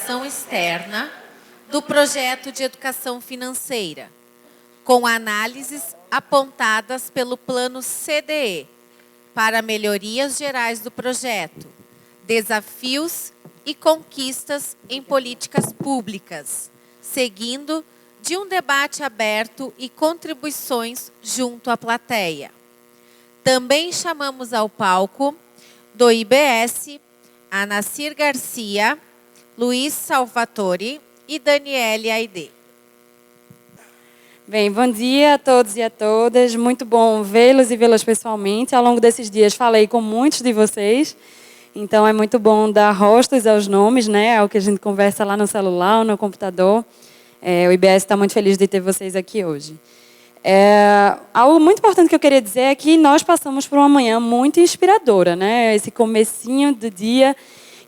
avaliação externa do projeto de educação financeira, com análises apontadas pelo plano CDE para melhorias gerais do projeto, desafios e conquistas em políticas públicas, seguindo de um debate aberto e contribuições junto à plateia. Também chamamos ao palco do IBS a Nacir Garcia, Luiz Salvatore e Daniele Aide. Bem, bom dia a todos e a todas. Muito bom vê-los e vê-las pessoalmente. Ao longo desses dias falei com muitos de vocês, então é muito bom dar rostos aos nomes, né? Ao que a gente conversa lá no celular ou no computador. O IBS está muito feliz de ter vocês aqui hoje. Algo muito importante que eu queria dizer é que nós passamos por uma manhã muito inspiradora, né? Esse comecinho do dia,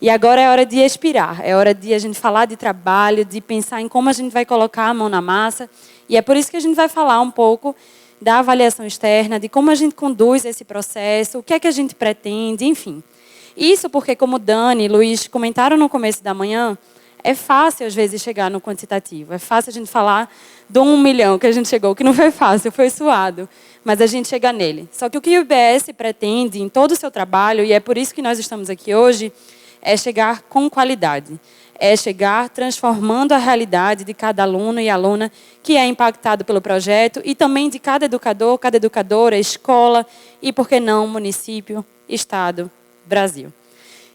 e agora é hora de expirar, é hora de a gente falar de trabalho, de pensar em como a gente vai colocar a mão na massa, e é por isso que a gente vai falar um pouco da avaliação externa, de como a gente conduz esse processo, o que é que a gente pretende, enfim. Isso porque, como Dani e Luiz comentaram no começo da manhã, é fácil, às vezes, chegar no quantitativo. É fácil a gente falar do 1 milhão que a gente chegou, que não foi fácil, foi suado. Mas a gente chega nele. Só que o IBS pretende, em todo o seu trabalho, e é por isso que nós estamos aqui hoje, é chegar com qualidade. É chegar transformando a realidade de cada aluno e aluna que é impactado pelo projeto e também de cada educador, cada educadora, escola e, por que não, município, estado, Brasil.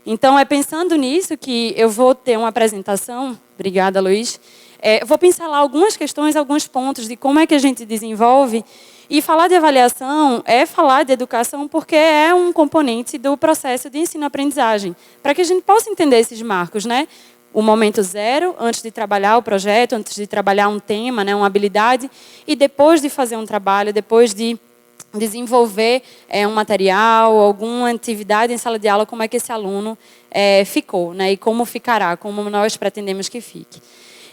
Então, é pensando nisso que eu vou ter uma apresentação. Obrigada, Luiz. Eu vou pincelar algumas questões, alguns pontos de como é que a gente desenvolve. E falar de avaliação é falar de educação porque é um componente do processo de ensino-aprendizagem. Para que a gente possa entender esses marcos, né? O momento zero, antes de trabalhar o projeto, antes de trabalhar um tema, né, uma habilidade, e depois de fazer um trabalho, depois de desenvolver um material, alguma atividade em sala de aula, como é que esse aluno ficou, né? E como ficará, como nós pretendemos que fique.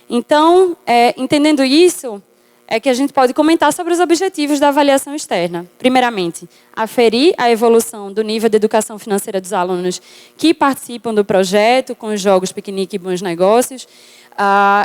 Então, entendendo isso, é que a gente pode comentar sobre os objetivos da avaliação externa. Primeiramente, aferir a evolução do nível de educação financeira dos alunos que participam do projeto, com os jogos Piquenique e Bons Negócios.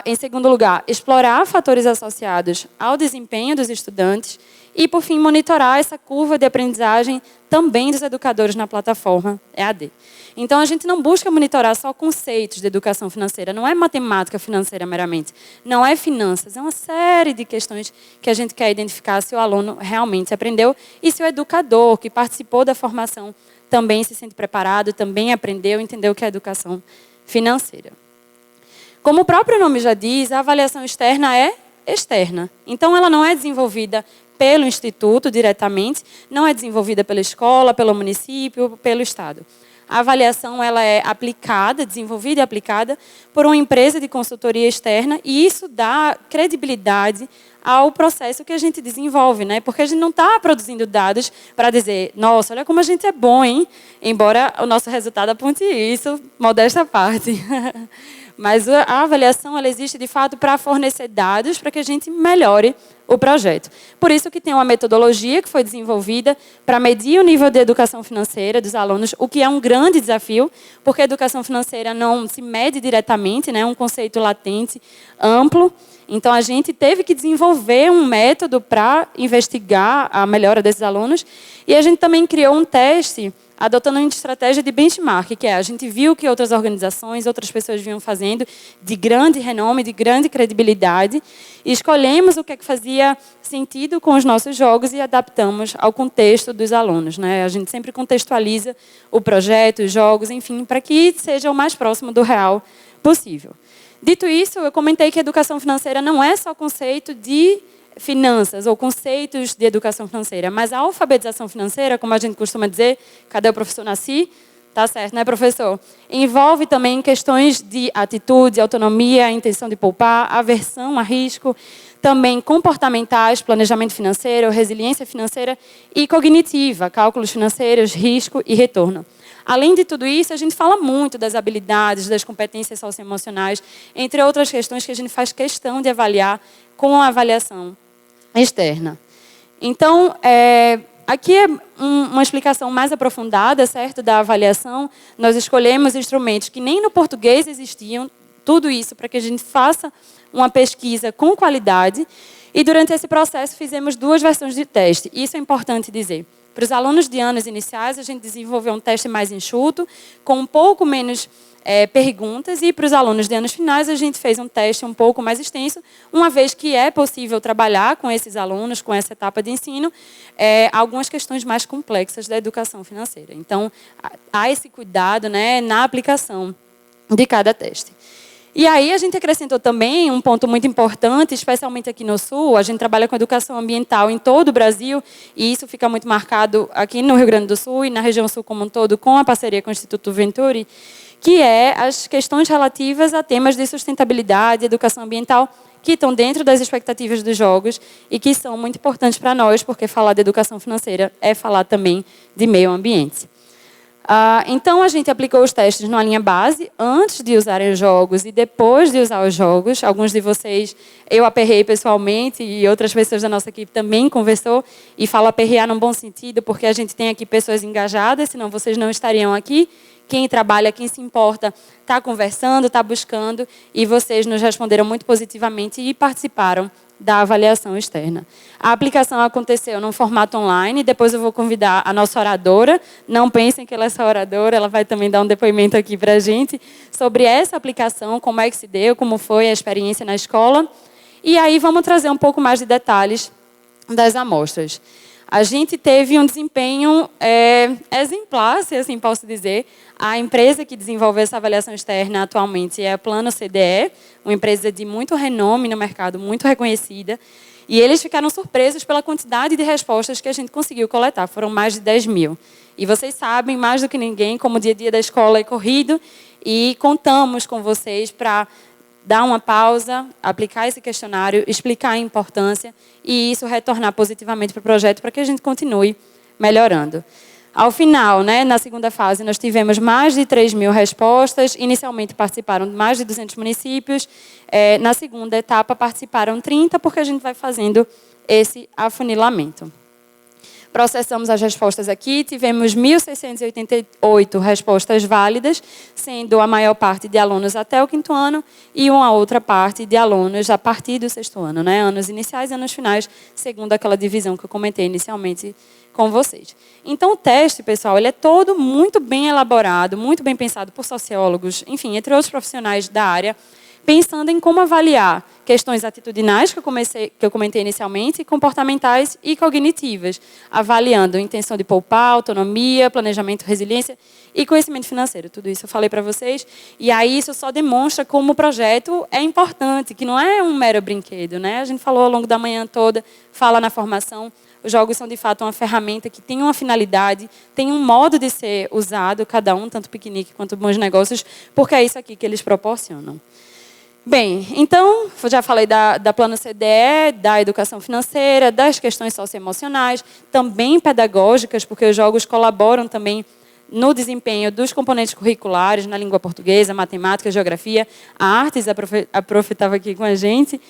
Em segundo lugar, explorar fatores associados ao desempenho dos estudantes. E, por fim, monitorar essa curva de aprendizagem também dos educadores na plataforma EAD. Então, a gente não busca monitorar só conceitos de educação financeira, não é matemática financeira meramente, não é finanças, é uma série de questões que a gente quer identificar se o aluno realmente aprendeu e se o educador que participou da formação também se sente preparado, também aprendeu, entendeu o que é educação financeira. Como o próprio nome já diz, a avaliação externa é externa. Então, ela não é desenvolvida pelo Instituto diretamente, não é desenvolvida pela escola, pelo município, pelo Estado. A avaliação ela é aplicada, desenvolvida e aplicada por uma empresa de consultoria externa e isso dá credibilidade ao processo que a gente desenvolve, né? Porque a gente não está produzindo dados para dizer, nossa, olha como a gente é bom, hein? Embora o nosso resultado aponte isso, modesta parte. Mas a avaliação ela existe, de fato, para fornecer dados para que a gente melhore o projeto. Por isso que tem uma metodologia que foi desenvolvida para medir o nível de educação financeira dos alunos, o que é um grande desafio, porque a educação financeira não se mede diretamente, né? É um conceito latente, amplo. Então, a gente teve que desenvolver um método para investigar a melhora desses alunos. E a gente também criou um teste adotando uma estratégia de benchmark, que é a gente viu que outras organizações, outras pessoas vinham fazendo de grande renome, de grande credibilidade, e escolhemos o que é que fazia sentido com os nossos jogos e adaptamos ao contexto dos alunos, né? A gente sempre contextualiza o projeto, os jogos, enfim, para que seja o mais próximo do real possível. Dito isso, eu comentei que a educação financeira não é só conceito de finanças ou conceitos de educação financeira, mas a alfabetização financeira, como a gente costuma dizer, cadê o professor Nasci? Tá certo, né, professor? Envolve também questões de atitude, autonomia, intenção de poupar, aversão a risco, também comportamentais, planejamento financeiro, resiliência financeira e cognitiva, cálculos financeiros, risco e retorno. Além de tudo isso, a gente fala muito das habilidades, das competências socioemocionais, entre outras questões que a gente faz questão de avaliar com a avaliação externa. Então, aqui é uma explicação mais aprofundada, certo, da avaliação. Nós escolhemos instrumentos que nem no português existiam, tudo isso para que a gente faça uma pesquisa com qualidade. E durante esse processo fizemos 2 versões de teste. Isso é importante dizer. Para os alunos de anos iniciais, a gente desenvolveu um teste mais enxuto, com um pouco menos perguntas, e para os alunos de anos finais, a gente fez um teste um pouco mais extenso, uma vez que é possível trabalhar com esses alunos, com essa etapa de ensino, algumas questões mais complexas da educação financeira. Então, há esse cuidado, né, na aplicação de cada teste. E aí a gente acrescentou também um ponto muito importante, especialmente aqui no Sul. A gente trabalha com educação ambiental em todo o Brasil, e isso fica muito marcado aqui no Rio Grande do Sul e na região Sul como um todo, com a parceria com o Instituto Venturi, que é as questões relativas a temas de sustentabilidade, educação ambiental, que estão dentro das expectativas dos jogos e que são muito importantes para nós, porque falar de educação financeira é falar também de meio ambiente. Então, a gente aplicou os testes numa linha base, antes de usarem os jogos e depois de usar os jogos. Alguns de vocês eu aperrei pessoalmente e outras pessoas da nossa equipe também conversou. E falo aperrear num bom sentido, porque a gente tem aqui pessoas engajadas, senão vocês não estariam aqui. Quem trabalha, quem se importa, está conversando, está buscando, e vocês nos responderam muito positivamente e participaram da avaliação externa. A aplicação aconteceu num formato online, depois eu vou convidar a nossa oradora, não pensem que ela é só oradora, ela vai também dar um depoimento aqui para a gente sobre essa aplicação, como é que se deu, como foi a experiência na escola, e aí vamos trazer um pouco mais de detalhes das amostras. A gente teve um desempenho exemplar, se assim posso dizer. A empresa que desenvolveu essa avaliação externa atualmente é a Plano CDE, uma empresa de muito renome no mercado, muito reconhecida. E eles ficaram surpresos pela quantidade de respostas que a gente conseguiu coletar. Foram mais de 10 mil. E vocês sabem, mais do que ninguém, como o dia a dia da escola é corrido. E contamos com vocês para dar uma pausa, aplicar esse questionário, explicar a importância e isso retornar positivamente para o projeto para que a gente continue melhorando. Ao final, né, na segunda fase, nós tivemos mais de 3 mil respostas. Inicialmente participaram mais de 200 municípios. Na segunda etapa participaram 30, porque a gente vai fazendo esse afunilamento. Processamos as respostas aqui, tivemos 1.688 respostas válidas, sendo a maior parte de alunos até o 5º ano e uma outra parte de alunos a partir do 6º ano, né? Anos iniciais e anos finais, segundo aquela divisão que eu comentei inicialmente com vocês. Então, o teste, pessoal, ele é todo muito bem elaborado, muito bem pensado por sociólogos, enfim, entre outros profissionais da área, pensando em como avaliar questões atitudinais, que eu comentei inicialmente, comportamentais e cognitivas, avaliando intenção de poupar, autonomia, planejamento, resiliência e conhecimento financeiro. Tudo isso eu falei para vocês. E aí isso só demonstra como o projeto é importante, que não é um mero brinquedo, né? A gente falou ao longo da manhã toda, fala na formação. Os jogos são, de fato, uma ferramenta que tem uma finalidade, tem um modo de ser usado, cada um, tanto piquenique quanto bons negócios, porque é isso aqui que eles proporcionam. Bem, então, já falei da Plano CDE, da educação financeira, das questões socioemocionais, também pedagógicas, porque os jogos colaboram também no desempenho dos componentes curriculares, na língua portuguesa, matemática, geografia, artes, a prof estava aqui com a gente,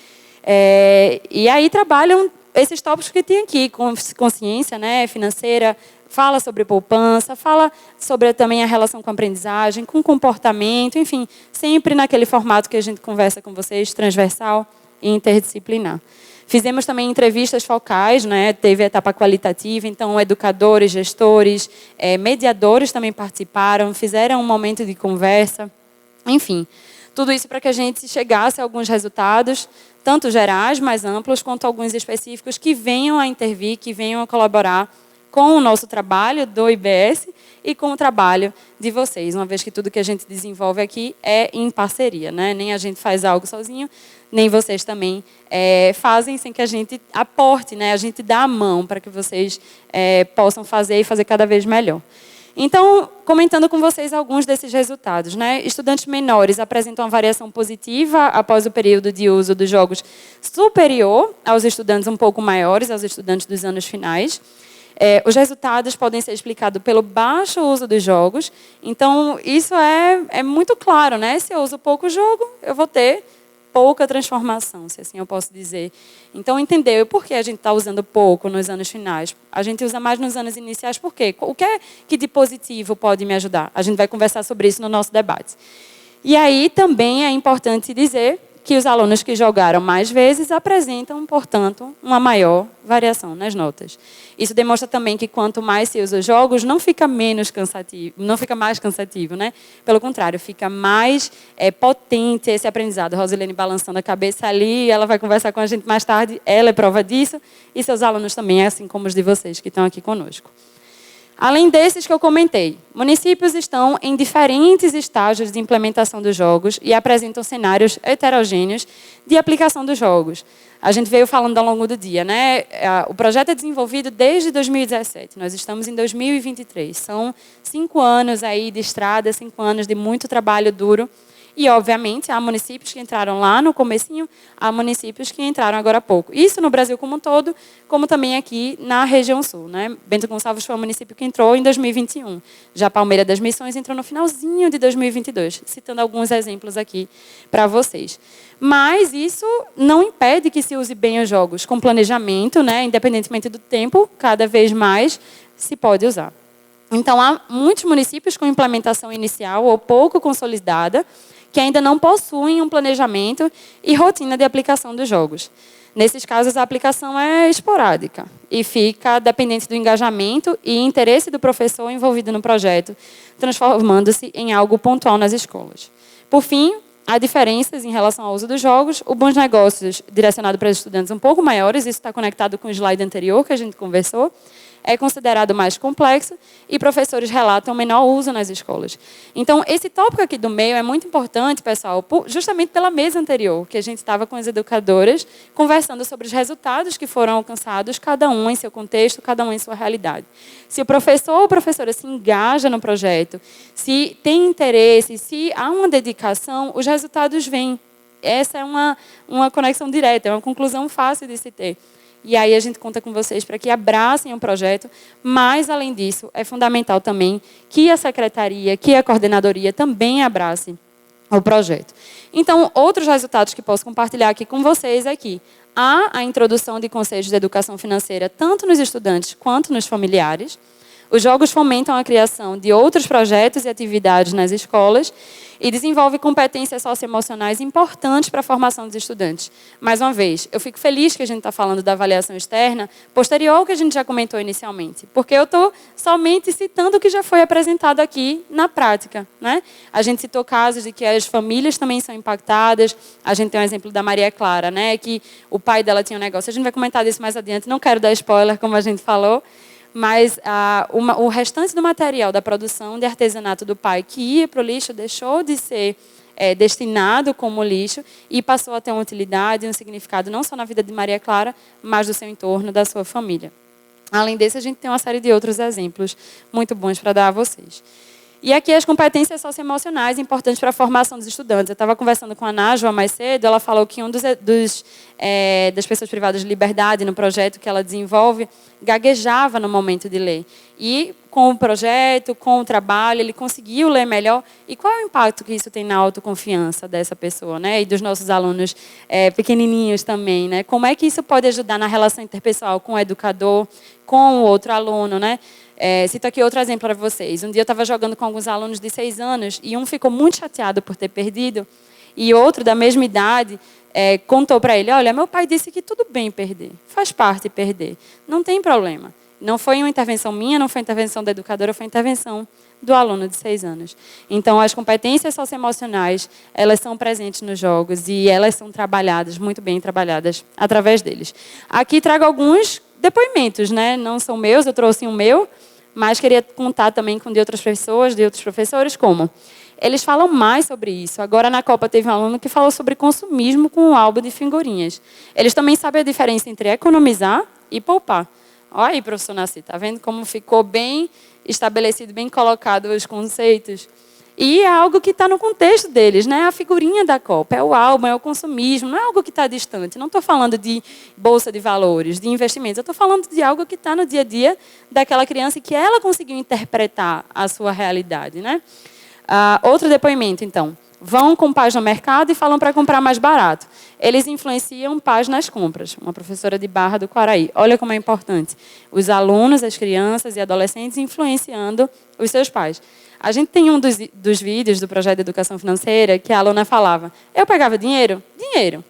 e aí trabalham esses tópicos que tem aqui, consciência, né, financeira, fala sobre poupança, fala sobre também a relação com a aprendizagem, com comportamento, enfim, sempre naquele formato que a gente conversa com vocês, transversal e interdisciplinar. Fizemos também entrevistas focais, né? Teve a etapa qualitativa, então educadores, gestores, mediadores também participaram, fizeram um momento de conversa, enfim. Tudo isso para que a gente chegasse a alguns resultados, tanto gerais, mais amplos, quanto alguns específicos que venham a intervir, que venham a colaborar com o nosso trabalho do IBS e com o trabalho de vocês, uma vez que tudo que a gente desenvolve aqui é em parceria, né? Nem a gente faz algo sozinho, nem vocês também fazem sem que a gente aporte, né? A gente dá a mão para que vocês possam fazer e fazer cada vez melhor. Então, comentando com vocês alguns desses resultados, né? Estudantes menores apresentam uma variação positiva após o período de uso dos jogos superior aos estudantes um pouco maiores, aos estudantes dos anos finais. Os resultados podem ser explicados pelo baixo uso dos jogos. Então, isso é muito claro, né? Se eu uso pouco jogo, eu vou ter pouca transformação, se assim eu posso dizer. Então, entendeu por que a gente está usando pouco nos anos finais? A gente usa mais nos anos iniciais, por quê? O que é que de positivo pode me ajudar? A gente vai conversar sobre isso no nosso debate. E aí também é importante dizer que os alunos que jogaram mais vezes apresentam, portanto, uma maior variação nas notas. Isso demonstra também que quanto mais se usa os jogos, não fica menos cansativo, não fica mais cansativo, né? Pelo contrário, fica mais potente esse aprendizado. Rosilene balançando a cabeça ali, ela vai conversar com a gente mais tarde, ela é prova disso, e seus alunos também, assim como os de vocês que estão aqui conosco. Além desses que eu comentei, municípios estão em diferentes estágios de implementação dos jogos e apresentam cenários heterogêneos de aplicação dos jogos. A gente veio falando ao longo do dia, né? O projeto é desenvolvido desde 2017, nós estamos em 2023. São 5 anos aí de estrada, 5 anos de muito trabalho duro. E, obviamente, há municípios que entraram lá no comecinho, há municípios que entraram agora há pouco. Isso no Brasil como um todo, como também aqui na região sul, né? Bento Gonçalves foi um município que entrou em 2021. Já Palmeira das Missões entrou no finalzinho de 2022, citando alguns exemplos aqui para vocês. Mas isso não impede que se use bem os jogos com planejamento, né? Independentemente do tempo, cada vez mais se pode usar. Então, há muitos municípios com implementação inicial ou pouco consolidada, que ainda não possuem um planejamento e rotina de aplicação dos jogos. Nesses casos, a aplicação é esporádica e fica dependente do engajamento e interesse do professor envolvido no projeto, transformando-se em algo pontual nas escolas. Por fim, há diferenças em relação ao uso dos jogos. O Bons Negócios, direcionado para os estudantes um pouco maiores, isso está conectado com o slide anterior que a gente conversou, é considerado mais complexo e professores relatam menor uso nas escolas. Então, esse tópico aqui do meio é muito importante, pessoal, justamente pela mesa anterior, que a gente estava com as educadoras conversando sobre os resultados que foram alcançados, cada um em seu contexto, cada um em sua realidade. Se o professor ou professora se engaja no projeto, se tem interesse, se há uma dedicação, os resultados vêm. Essa é uma conexão direta, é uma conclusão fácil de se ter. E aí a gente conta com vocês para que abracem o projeto, mas, além disso, é fundamental também que a secretaria, que a coordenadoria também abrace o projeto. Então, outros resultados que posso compartilhar aqui com vocês é que há a introdução de conselhos de educação financeira, tanto nos estudantes quanto nos familiares. Os jogos fomentam a criação de outros projetos e atividades nas escolas e desenvolvem competências socioemocionais importantes para a formação dos estudantes. Mais uma vez, eu fico feliz que a gente está falando da avaliação externa, posterior ao que a gente já comentou inicialmente, porque eu estou somente citando o que já foi apresentado aqui na prática, né? A gente citou casos de que as famílias também são impactadas. A gente tem um exemplo da Maria Clara, né? Que o pai dela tinha um negócio. A gente vai comentar disso mais adiante, não quero dar spoiler, como a gente falou, mas o restante do material da produção de artesanato do pai que ia para o lixo deixou de ser destinado como lixo e passou a ter uma utilidade e um significado não só na vida de Maria Clara, mas do seu entorno, da sua família. Além desse, a gente tem uma série de outros exemplos muito bons para dar a vocês. E aqui as competências socioemocionais importantes para a formação dos estudantes. Eu estava conversando com a Nájua mais cedo, ela falou que das pessoas privadas de liberdade no projeto que ela desenvolve, gaguejava no momento de ler. E com o projeto, com o trabalho, ele conseguiu ler melhor. E qual é o impacto que isso tem na autoconfiança dessa pessoa, né? E dos nossos alunos pequenininhos também, né? Como é que isso pode ajudar na relação interpessoal com o educador, com o outro aluno, né? Cito aqui outro exemplo para vocês. Um dia eu estava jogando com alguns alunos de 6 anos e um ficou muito chateado por ter perdido e outro da mesma idade contou para ele: olha, meu pai disse que tudo bem perder, faz parte perder, não tem problema. Não foi uma intervenção minha, não foi intervenção da educadora, foi intervenção do aluno de 6 anos. Então, as competências socioemocionais, elas são presentes nos jogos e elas são trabalhadas, muito bem trabalhadas, através deles. Aqui trago alguns depoimentos, né? Não são meus, eu trouxe um meu, mas queria contar também com de outras pessoas, de outros professores, como eles falam mais sobre isso. Agora, na Copa, teve um aluno que falou sobre consumismo com um álbum de figurinhas. Eles também sabem a diferença entre economizar e poupar. Olha aí, professor Nasci, está vendo como ficou bem estabelecido, bem colocado os conceitos? E é algo que está no contexto deles, né? A figurinha da Copa, é o álbum, é o consumismo, não é algo que está distante. Não estou falando de bolsa de valores, de investimentos. Eu estou falando de algo que está no dia a dia daquela criança e que ela conseguiu interpretar a sua realidade, né? Outro depoimento, então. vão com pais no mercado e falam para comprar mais barato. Eles influenciam pais nas compras. Uma professora de Barra do Quaraí. Olha como é importante. Os alunos, as crianças e adolescentes influenciando os seus pais. A gente tem um dos vídeos do projeto de educação financeira que a aluna falava, eu pegava dinheiro? Dinheiro.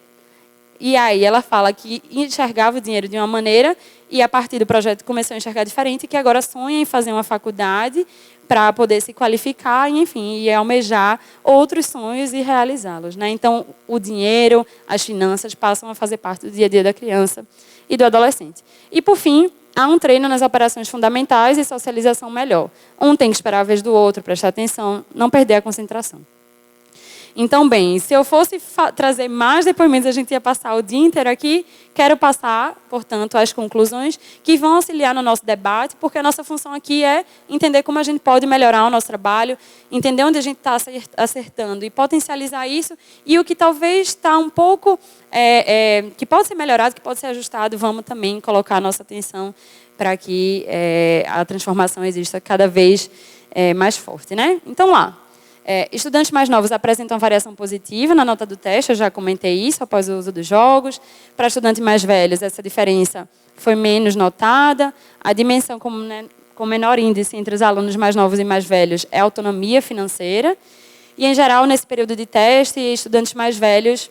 E aí ela fala que enxergava o dinheiro de uma maneira e a partir do projeto começou a enxergar diferente e que agora sonha em fazer uma faculdade para poder se qualificar e, enfim, e almejar outros sonhos e realizá-los, né? Então, o dinheiro, as finanças passam a fazer parte do dia a dia da criança e do adolescente. E, por fim, há um treino nas operações fundamentais e socialização melhor. Um tem que esperar a vez do outro, prestar atenção, não perder a concentração. Então, bem, se eu fosse trazer mais depoimentos, a gente ia passar o dia inteiro aqui. Quero passar, portanto, as conclusões que vão auxiliar no nosso debate, porque a nossa função aqui é entender como a gente pode melhorar o nosso trabalho, entender onde a gente está acertando e potencializar isso, e o que talvez está um pouco, que pode ser melhorado, que pode ser ajustado, vamos também colocar a nossa atenção para que a transformação exista cada vez mais forte, né? Então, lá. Estudantes mais novos apresentam variação positiva na nota do teste, eu já comentei isso, após o uso dos jogos. Para estudantes mais velhos, essa diferença foi menos notada. A dimensão com menor índice entre os alunos mais novos e mais velhos é a autonomia financeira. E, em geral, nesse período de teste, estudantes mais velhos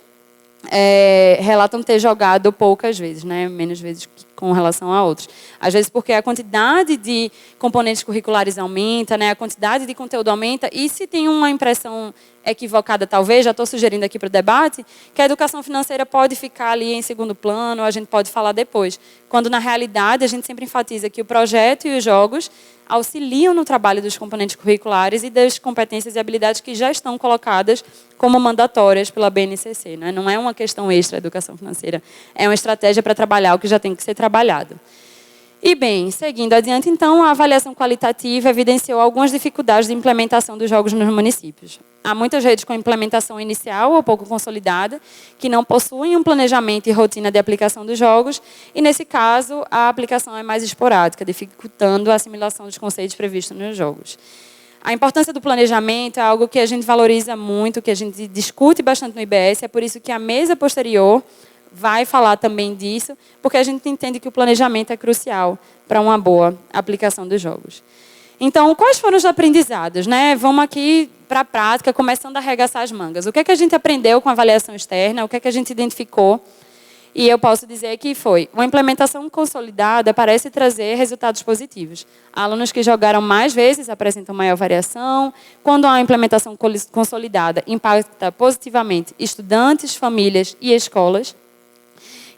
relatam ter jogado poucas vezes, né? Menos vezes com relação a outros. Às vezes porque a quantidade de componentes curriculares aumenta, né? A quantidade de conteúdo aumenta, e se tem uma impressão equivocada, talvez, já estou sugerindo aqui para o debate, que a educação financeira pode ficar ali em segundo plano, a gente pode falar depois. Quando, na realidade, a gente sempre enfatiza que o projeto e os jogos auxiliam no trabalho dos componentes curriculares e das competências e habilidades que já estão colocadas como mandatórias pela BNCC. Né? Não é uma questão extra a educação financeira, é uma estratégia para trabalhar o que já tem que ser trabalhado. E, bem, seguindo adiante, então, a avaliação qualitativa evidenciou algumas dificuldades de implementação dos jogos nos municípios. Há muitas redes com implementação inicial ou pouco consolidada, que não possuem um planejamento e rotina de aplicação dos jogos, e, nesse caso, a aplicação é mais esporádica, dificultando a assimilação dos conceitos previstos nos jogos. A importância do planejamento é algo que a gente valoriza muito, que a gente discute bastante no IBS, é por isso que a mesa posterior vai falar também disso, porque a gente entende que o planejamento é crucial para uma boa aplicação dos jogos. Então, quais foram os aprendizados? Né? Vamos aqui para a prática, começando a arregaçar as mangas. O que é que a gente aprendeu com a avaliação externa? O que é que a gente identificou? E eu posso dizer que foi uma implementação consolidada parece trazer resultados positivos. Alunos que jogaram mais vezes apresentam maior variação. Quando há uma implementação consolidada, impacta positivamente estudantes, famílias e escolas.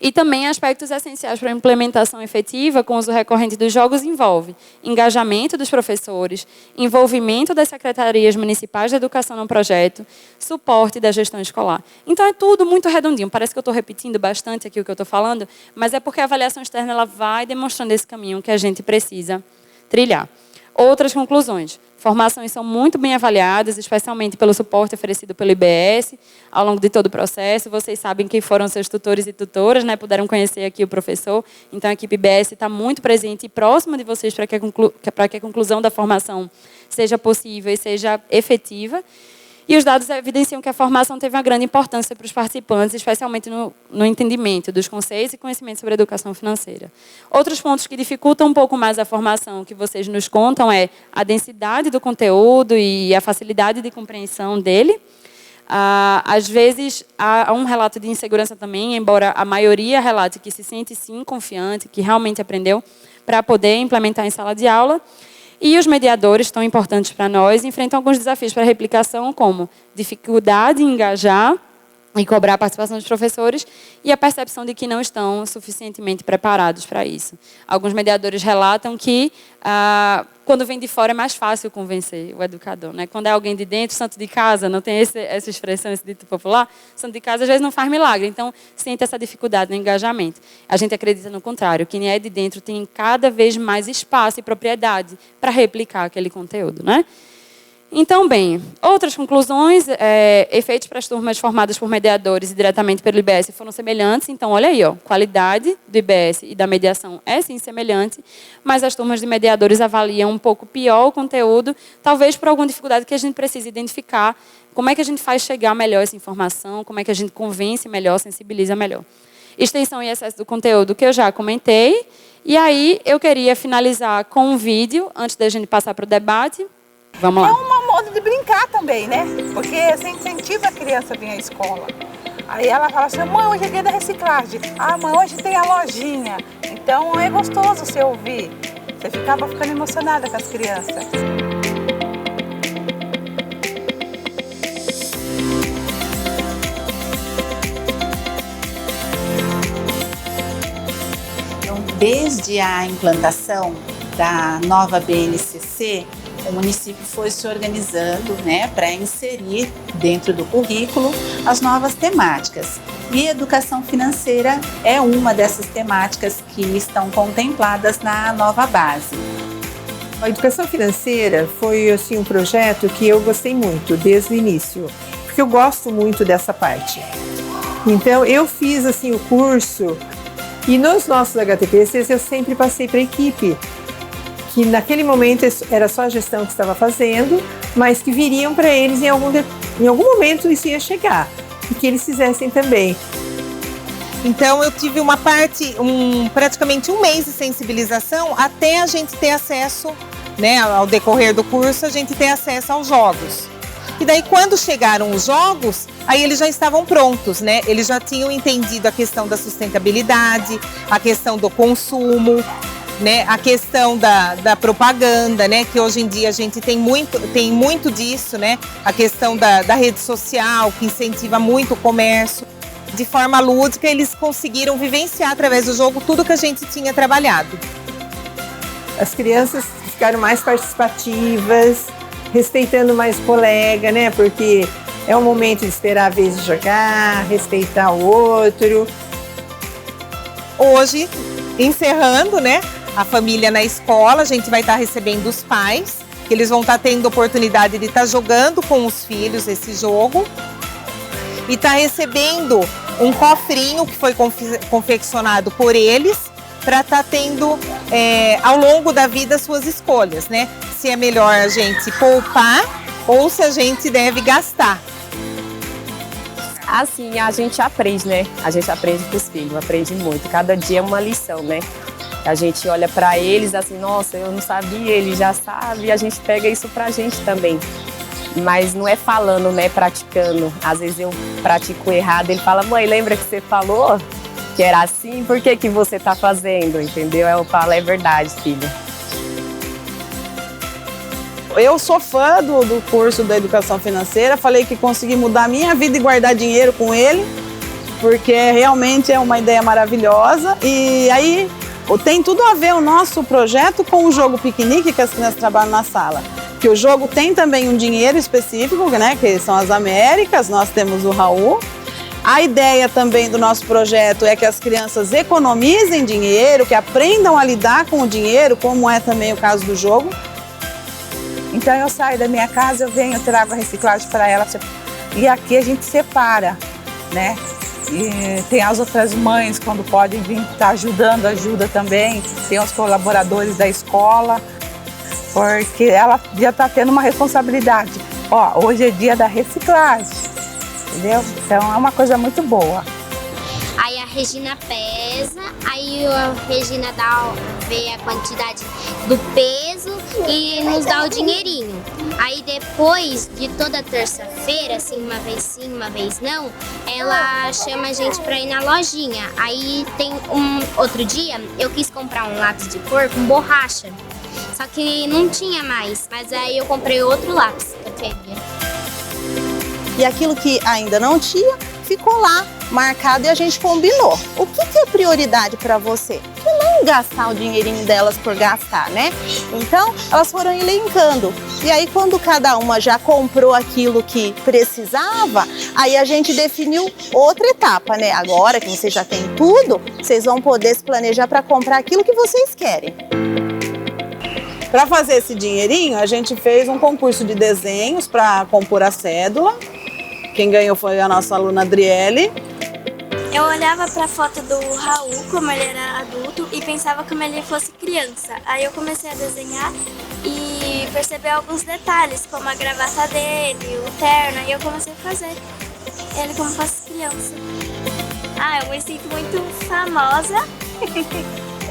E também aspectos essenciais para a implementação efetiva com o uso recorrente dos jogos envolve engajamento dos professores, envolvimento das secretarias municipais de educação no projeto, suporte da gestão escolar. Então, é tudo muito redondinho. Parece que eu estou repetindo bastante aqui o que eu estou falando, mas é porque a avaliação externa ela vai demonstrando esse caminho que a gente precisa trilhar. Outras conclusões. Formações são muito bem avaliadas, especialmente pelo suporte oferecido pelo IBS ao longo de todo o processo. Vocês sabem quem foram seus tutores e tutoras, né? Puderam conhecer aqui o professor. Então, a equipe IBS está muito presente e próxima de vocês para que a conclusão da formação seja possível e seja efetiva. E os dados evidenciam que a formação teve uma grande importância para os participantes, especialmente no entendimento dos conceitos e conhecimentos sobre a educação financeira. Outros pontos que dificultam um pouco mais a formação que vocês nos contam é a densidade do conteúdo e a facilidade de compreensão dele. Às vezes, há um relato de insegurança também, embora a maioria relate que se sente, sim, confiante, que realmente aprendeu para poder implementar em sala de aula. E os mediadores, tão importantes para nós, enfrentam alguns desafios para a replicação, como dificuldade em engajar e cobrar a participação dos professores e a percepção de que não estão suficientemente preparados para isso. Alguns mediadores relatam que, quando vem de fora, é mais fácil convencer o educador. Né? Quando é alguém de dentro, santo de casa, não tem essa expressão, esse dito popular, santo de casa às vezes não faz milagre. Então, sente essa dificuldade no engajamento. A gente acredita no contrário. Quem é de dentro tem cada vez mais espaço e propriedade para replicar aquele conteúdo. Né? Então, bem, outras conclusões, efeitos para as turmas formadas por mediadores e diretamente pelo IBS foram semelhantes. Então, olha aí, ó, qualidade do IBS e da mediação é sim semelhante, mas as turmas de mediadores avaliam um pouco pior o conteúdo, talvez por alguma dificuldade que a gente precisa identificar. Como é que a gente faz chegar melhor essa informação, como é que a gente convence melhor, sensibiliza melhor. Extensão e excesso do conteúdo, que eu já comentei. E aí, eu queria finalizar com um vídeo, antes da gente passar para o debate. Vamos lá. É uma modo de brincar também, né? Porque você incentiva a criança a vir à escola. Aí ela fala assim, mãe, hoje é dia da reciclagem. Ah, mãe, hoje tem a lojinha. Então é gostoso você ouvir. Você ficava ficando emocionada com as crianças. Então, desde a implantação da nova BNCC, o município foi se organizando, né, para inserir dentro do currículo as novas temáticas. E educação financeira é uma dessas temáticas que estão contempladas na nova base. A educação financeira foi assim, um projeto que eu gostei muito desde o início, porque eu gosto muito dessa parte. Então eu fiz assim, o curso e nos nossos HTPCs eu sempre passei para a equipe, que naquele momento era só a gestão que estava fazendo, mas que viriam para eles em algum momento isso ia chegar, e que eles fizessem também. Então eu tive uma parte, praticamente um mês de sensibilização até a gente ter acesso, né, ao decorrer do curso, a gente ter acesso aos jogos. E daí quando chegaram os jogos, aí eles já estavam prontos, né? Eles já tinham entendido a questão da sustentabilidade, a questão do consumo, né, a questão da propaganda, né, que hoje em dia a gente tem muito disso, né, a questão da rede social, que incentiva muito o comércio. De forma lúdica, eles conseguiram vivenciar através do jogo tudo que a gente tinha trabalhado. As crianças ficaram mais participativas, respeitando mais o colega, né, porque é um momento de esperar a vez de jogar, respeitar o outro. Hoje, encerrando, né, a família na escola, a gente vai estar recebendo os pais, que eles vão estar tendo oportunidade de estar jogando com os filhos esse jogo e estar recebendo um cofrinho que foi confeccionado por eles para estar tendo ao longo da vida suas escolhas, né? Se é melhor a gente poupar ou se a gente deve gastar. Assim, a gente aprende, né? A gente aprende com os filhos, aprende muito. Cada dia é uma lição, né? A gente olha para eles assim, nossa, eu não sabia, ele já sabe, e a gente pega isso pra gente também. Mas não é falando, né, praticando. Às vezes eu pratico errado, ele fala, mãe, lembra que você falou que era assim? Por que que você tá fazendo, entendeu? Eu falo, é verdade, filho. Eu sou fã do curso da educação financeira, falei que consegui mudar a minha vida e guardar dinheiro com ele, porque realmente é uma ideia maravilhosa. E aí tem tudo a ver o nosso projeto com o jogo piquenique que as crianças trabalham na sala. Que o jogo tem também um dinheiro específico, né, que são as Américas, nós temos o Raul. A ideia também do nosso projeto é que as crianças economizem dinheiro, que aprendam a lidar com o dinheiro, como é também o caso do jogo. Então eu saio da minha casa, eu venho, eu trago a reciclagem para ela. E aqui a gente separa, né? E tem as outras mães, quando podem vir estar ajudando, ajuda também. Tem os colaboradores da escola, porque ela já está tendo uma responsabilidade. Ó, hoje é dia da reciclagem, entendeu? Então é uma coisa muito boa. Aí a Regina pesa, aí a Regina vê a quantidade do peso e nos dá o dinheirinho. Aí depois de toda terça-feira, assim, uma vez sim, uma vez não, ela chama a gente pra ir na lojinha. Aí tem outro dia, eu quis comprar um lápis de cor com borracha, só que não tinha mais, mas aí eu comprei outro lápis que eu queria. E aquilo que ainda não tinha, ficou lá marcado e a gente combinou. O que é prioridade para você? Que não gastar o dinheirinho delas por gastar, né? Então, elas foram elencando. E aí, quando cada uma já comprou aquilo que precisava, aí a gente definiu outra etapa, né? Agora que vocês já têm tudo, vocês vão poder se planejar para comprar aquilo que vocês querem. Para fazer esse dinheirinho, a gente fez um concurso de desenhos para compor a cédula. Quem ganhou foi a nossa aluna Adriele. Eu olhava para a foto do Raul, como ele era adulto, e pensava como ele fosse criança. Aí eu comecei a desenhar e perceber alguns detalhes, como a gravata dele, o terno, e eu comecei a fazer ele como fosse criança. Eu me sinto muito famosa.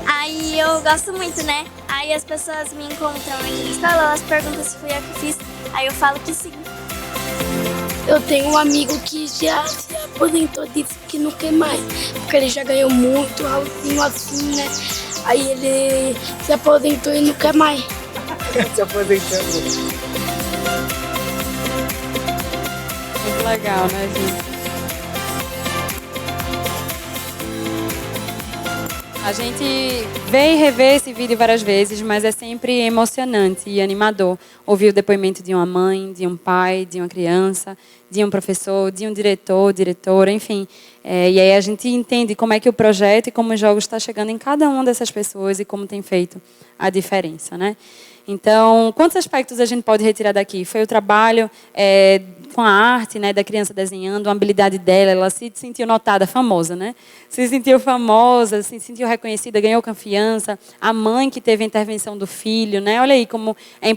Aí eu gosto muito, né? Aí as pessoas me encontram aqui na escola, elas perguntam se fui eu que fiz, aí eu falo que sim. Eu tenho um amigo que já se aposentou, disse que não quer mais, porque ele já ganhou muito, Raulzinho assim, né? Aí ele se aposentou e não quer mais. Se aposentou. Muito legal, né, gente? A gente vê e revê esse vídeo várias vezes, mas é sempre emocionante e animador ouvir o depoimento de uma mãe, de um pai, de uma criança, de um professor, de um diretor, diretora, enfim. E aí a gente entende como é que o projeto e como os jogos está chegando em cada uma dessas pessoas e como tem feito a diferença, né? Então, quantos aspectos a gente pode retirar daqui? Foi o trabalho com a arte, né, da criança desenhando, a habilidade dela, ela se sentiu notada, famosa, né? Se sentiu famosa, se sentiu reconhecida, ganhou confiança. A mãe que teve a intervenção do filho, né? Olha aí como é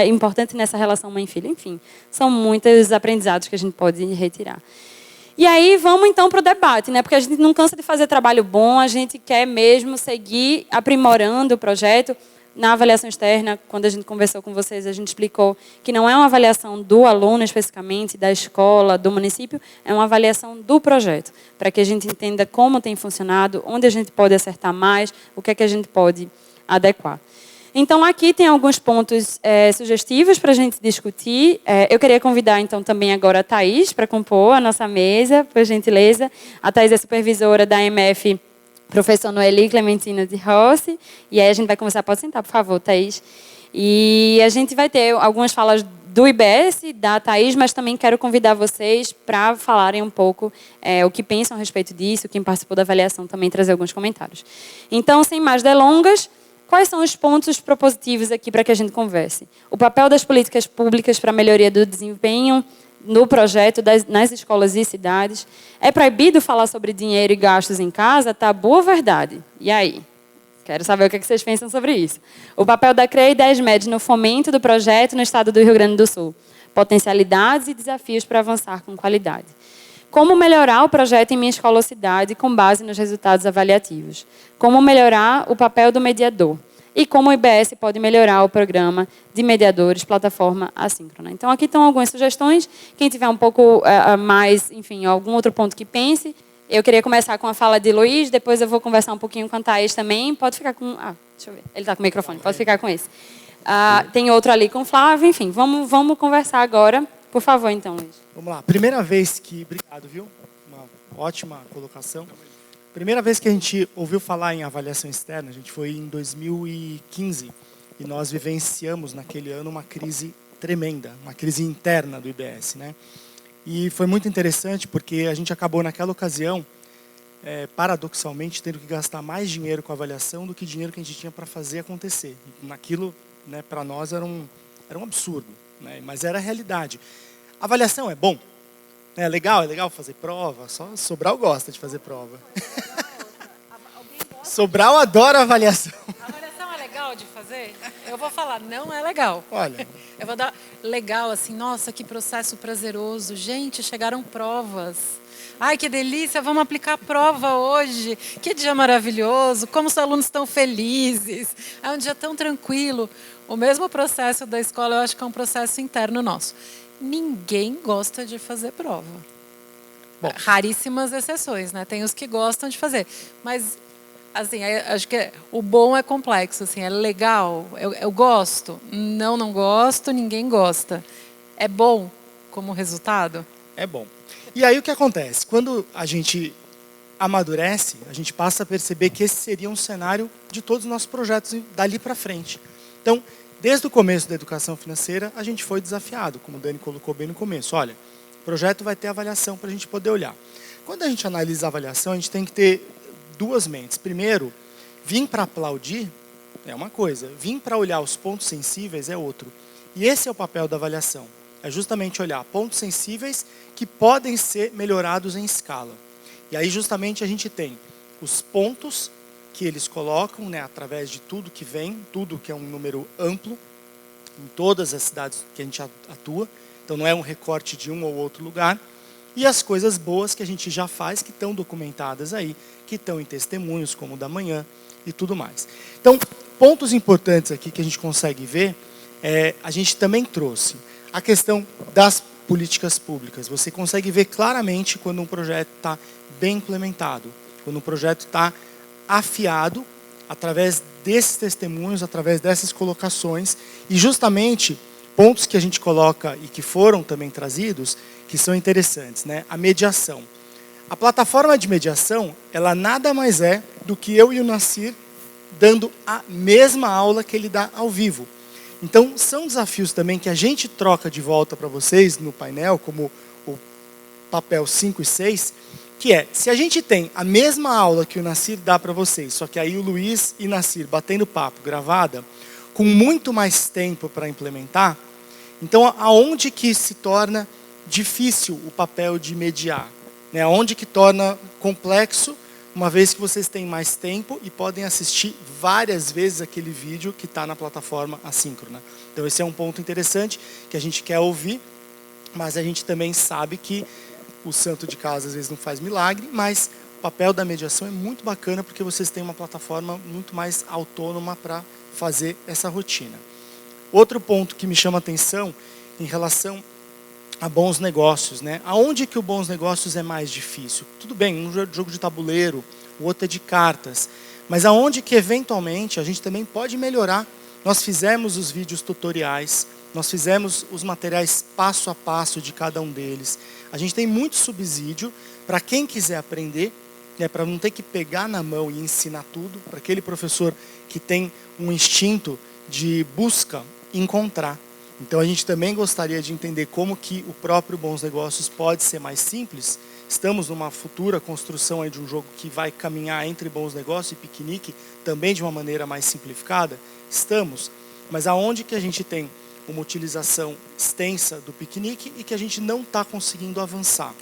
importante nessa relação mãe-filho. Enfim, são muitos aprendizados que a gente pode retirar. E aí vamos então para o debate, né? Porque a gente não cansa de fazer trabalho bom, a gente quer mesmo seguir aprimorando o projeto. Na avaliação externa, quando a gente conversou com vocês, a gente explicou que não é uma avaliação do aluno especificamente, da escola, do município, é uma avaliação do projeto, para que a gente entenda como tem funcionado, onde a gente pode acertar mais, o que é que a gente pode adequar. Então, aqui tem alguns pontos sugestivos para a gente discutir. Eu queria convidar, então, também agora a Thaís para compor a nossa mesa, por gentileza. A Thaís é supervisora da MF Professor Noeli Clementina de Rossi, e aí a gente vai conversar. Pode sentar, por favor, Thaís. E a gente vai ter algumas falas do IBS, da Thaís, mas também quero convidar vocês para falarem um pouco o que pensam a respeito disso, quem participou da avaliação também trazer alguns comentários. Então, sem mais delongas, quais são os pontos propositivos aqui para que a gente converse? O papel das políticas públicas para a melhoria do desempenho no projeto nas escolas e cidades. É proibido falar sobre dinheiro e gastos em casa? Tabu ou verdade? E aí? Quero saber o que vocês pensam sobre isso. O papel da CREA e da ESMED no fomento do projeto no estado do Rio Grande do Sul. Potencialidades e desafios para avançar com qualidade. Como melhorar o projeto em minha escola ou cidade com base nos resultados avaliativos. Como melhorar o papel do mediador. E como o IBS pode melhorar o programa de mediadores, plataforma assíncrona. Então, aqui estão algumas sugestões. Quem tiver um pouco mais, enfim, algum outro ponto que pense. Eu queria começar com a fala de Luiz, depois eu vou conversar um pouquinho com a Thaís também. Pode ficar com... deixa eu ver. Ele está com o microfone, pode ficar com esse. Tem outro ali com o Flávio, enfim. Vamos conversar agora. Por favor, então, Luiz. Vamos lá. Primeira vez que... Obrigado, viu? Uma ótima colocação. Primeira vez que a gente ouviu falar em avaliação externa, a gente foi em 2015, e nós vivenciamos naquele ano uma crise tremenda, uma crise interna do IBS, né? E foi muito interessante porque a gente acabou naquela ocasião, paradoxalmente, tendo que gastar mais dinheiro com a avaliação do que dinheiro que a gente tinha para fazer acontecer. E naquilo, né, para nós era um absurdo, né? Mas era a realidade. A avaliação é bom. É legal fazer prova, só Sobral gosta de fazer prova. Sobral adora avaliação. A avaliação é legal de fazer? Eu vou falar, não é legal. Olha. Eu vou dar legal, assim, nossa, que processo prazeroso. Gente, chegaram provas. Ai, que delícia, vamos aplicar a prova hoje. Que dia maravilhoso, como os alunos estão felizes. É um dia tão tranquilo. O mesmo processo da escola, eu acho que é um processo interno nosso. Ninguém gosta de fazer prova. Bom, raríssimas exceções, né? Tem os que gostam de fazer. Mas, assim, acho que o bom é complexo, assim, é legal. Eu gosto. Não gosto, ninguém gosta. É bom como resultado? É bom. E aí o que acontece? Quando a gente amadurece, a gente passa a perceber que esse seria um cenário de todos os nossos projetos dali para frente. Então, desde o começo da educação financeira, a gente foi desafiado, como o Dani colocou bem no começo. Olha, o projeto vai ter avaliação para a gente poder olhar. Quando a gente analisa a avaliação, a gente tem que ter duas mentes. Primeiro, vir para aplaudir é uma coisa, vir para olhar os pontos sensíveis é outro. E esse é o papel da avaliação, é justamente olhar pontos sensíveis que podem ser melhorados em escala. E aí justamente a gente tem os pontos que eles colocam, né, através de tudo que vem, tudo que é um número amplo, em todas as cidades que a gente atua, então não é um recorte de um ou outro lugar, e as coisas boas que a gente já faz, que estão documentadas aí, que estão em testemunhos, como o da manhã e tudo mais. Então, pontos importantes aqui que a gente consegue ver, a gente também trouxe a questão das políticas públicas. Você consegue ver claramente quando um projeto está bem implementado, quando um projeto está afiado, através desses testemunhos, através dessas colocações, e justamente pontos que a gente coloca e que foram também trazidos, que são interessantes, né? A mediação. A plataforma de mediação, ela nada mais é do que eu e o Nassir dando a mesma aula que ele dá ao vivo. Então, são desafios também que a gente troca de volta para vocês no painel, como o papel 5 e 6, que é, se a gente tem a mesma aula que o Nassir dá para vocês, só que aí o Luiz e Nassir batendo papo, gravada, com muito mais tempo para implementar, então aonde que se torna difícil o papel de mediar? Né? Aonde que torna complexo, uma vez que vocês têm mais tempo e podem assistir várias vezes aquele vídeo que está na plataforma assíncrona. Então esse é um ponto interessante que a gente quer ouvir, mas a gente também sabe que o santo de casa às vezes não faz milagre, mas o papel da mediação é muito bacana porque vocês têm uma plataforma muito mais autônoma para fazer essa rotina. Outro ponto que me chama a atenção em relação a bons negócios, né? Aonde que o bons negócios é mais difícil? Tudo bem, um jogo de tabuleiro, o outro é de cartas, mas aonde que eventualmente a gente também pode melhorar? Nós fizemos os vídeos tutoriais, nós fizemos os materiais passo a passo de cada um deles. A gente tem muito subsídio para quem quiser aprender, né, para não ter que pegar na mão e ensinar tudo, para aquele professor que tem um instinto de busca encontrar. Então a gente também gostaria de entender como que o próprio Bons Negócios pode ser mais simples. Estamos numa futura construção aí de um jogo que vai caminhar entre Bons Negócios e Piquenique, também de uma maneira mais simplificada. Estamos, mas aonde que a gente tem uma utilização extensa do Piquenique e que a gente não está conseguindo avançar?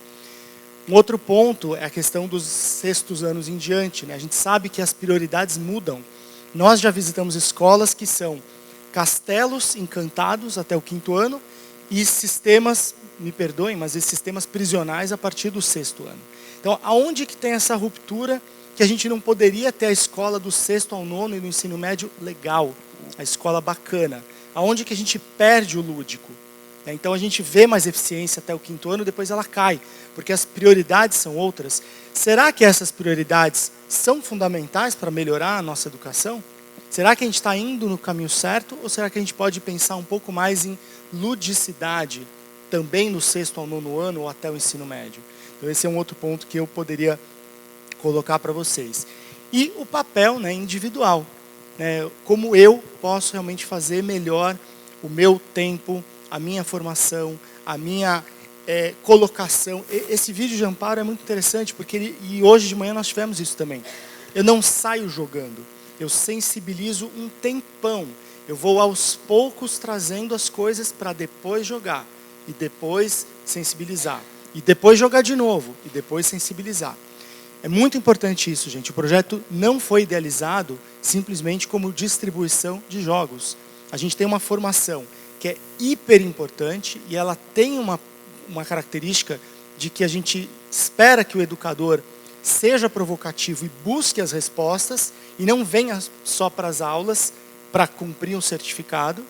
Um outro ponto é a questão dos sextos anos em diante, né? A gente sabe que as prioridades mudam. Nós já visitamos escolas que são castelos encantados até o 5º ano e sistemas, me perdoem, mas esses sistemas prisionais a partir do 6º ano. Então, aonde que tem essa ruptura que a gente não poderia ter a escola do 6º ao 9º e do ensino médio legal, a escola bacana? Aonde que a gente perde o lúdico? Então, a gente vê mais eficiência até o 5º ano, depois ela cai, porque as prioridades são outras. Será que essas prioridades são fundamentais para melhorar a nossa educação? Será que a gente está indo no caminho certo ou será que a gente pode pensar um pouco mais em ludicidade também no 6º ao 9º ano ou até o ensino médio? Então esse é um outro ponto que eu poderia colocar para vocês. E o papel, né, individual. Né, como eu posso realmente fazer melhor o meu tempo, a minha formação, a minha colocação. Esse vídeo de Amparo é muito interessante porque e hoje de manhã nós tivemos isso também. Eu não saio jogando. Eu sensibilizo um tempão. Eu vou aos poucos trazendo as coisas para depois jogar. E depois sensibilizar. E depois jogar de novo. E depois sensibilizar. É muito importante isso, gente. O projeto não foi idealizado simplesmente como distribuição de jogos. A gente tem uma formação que é hiper importante e ela tem uma característica de que a gente espera que o educador seja provocativo e busque as respostas e não venha só para as aulas para cumprir um certificado.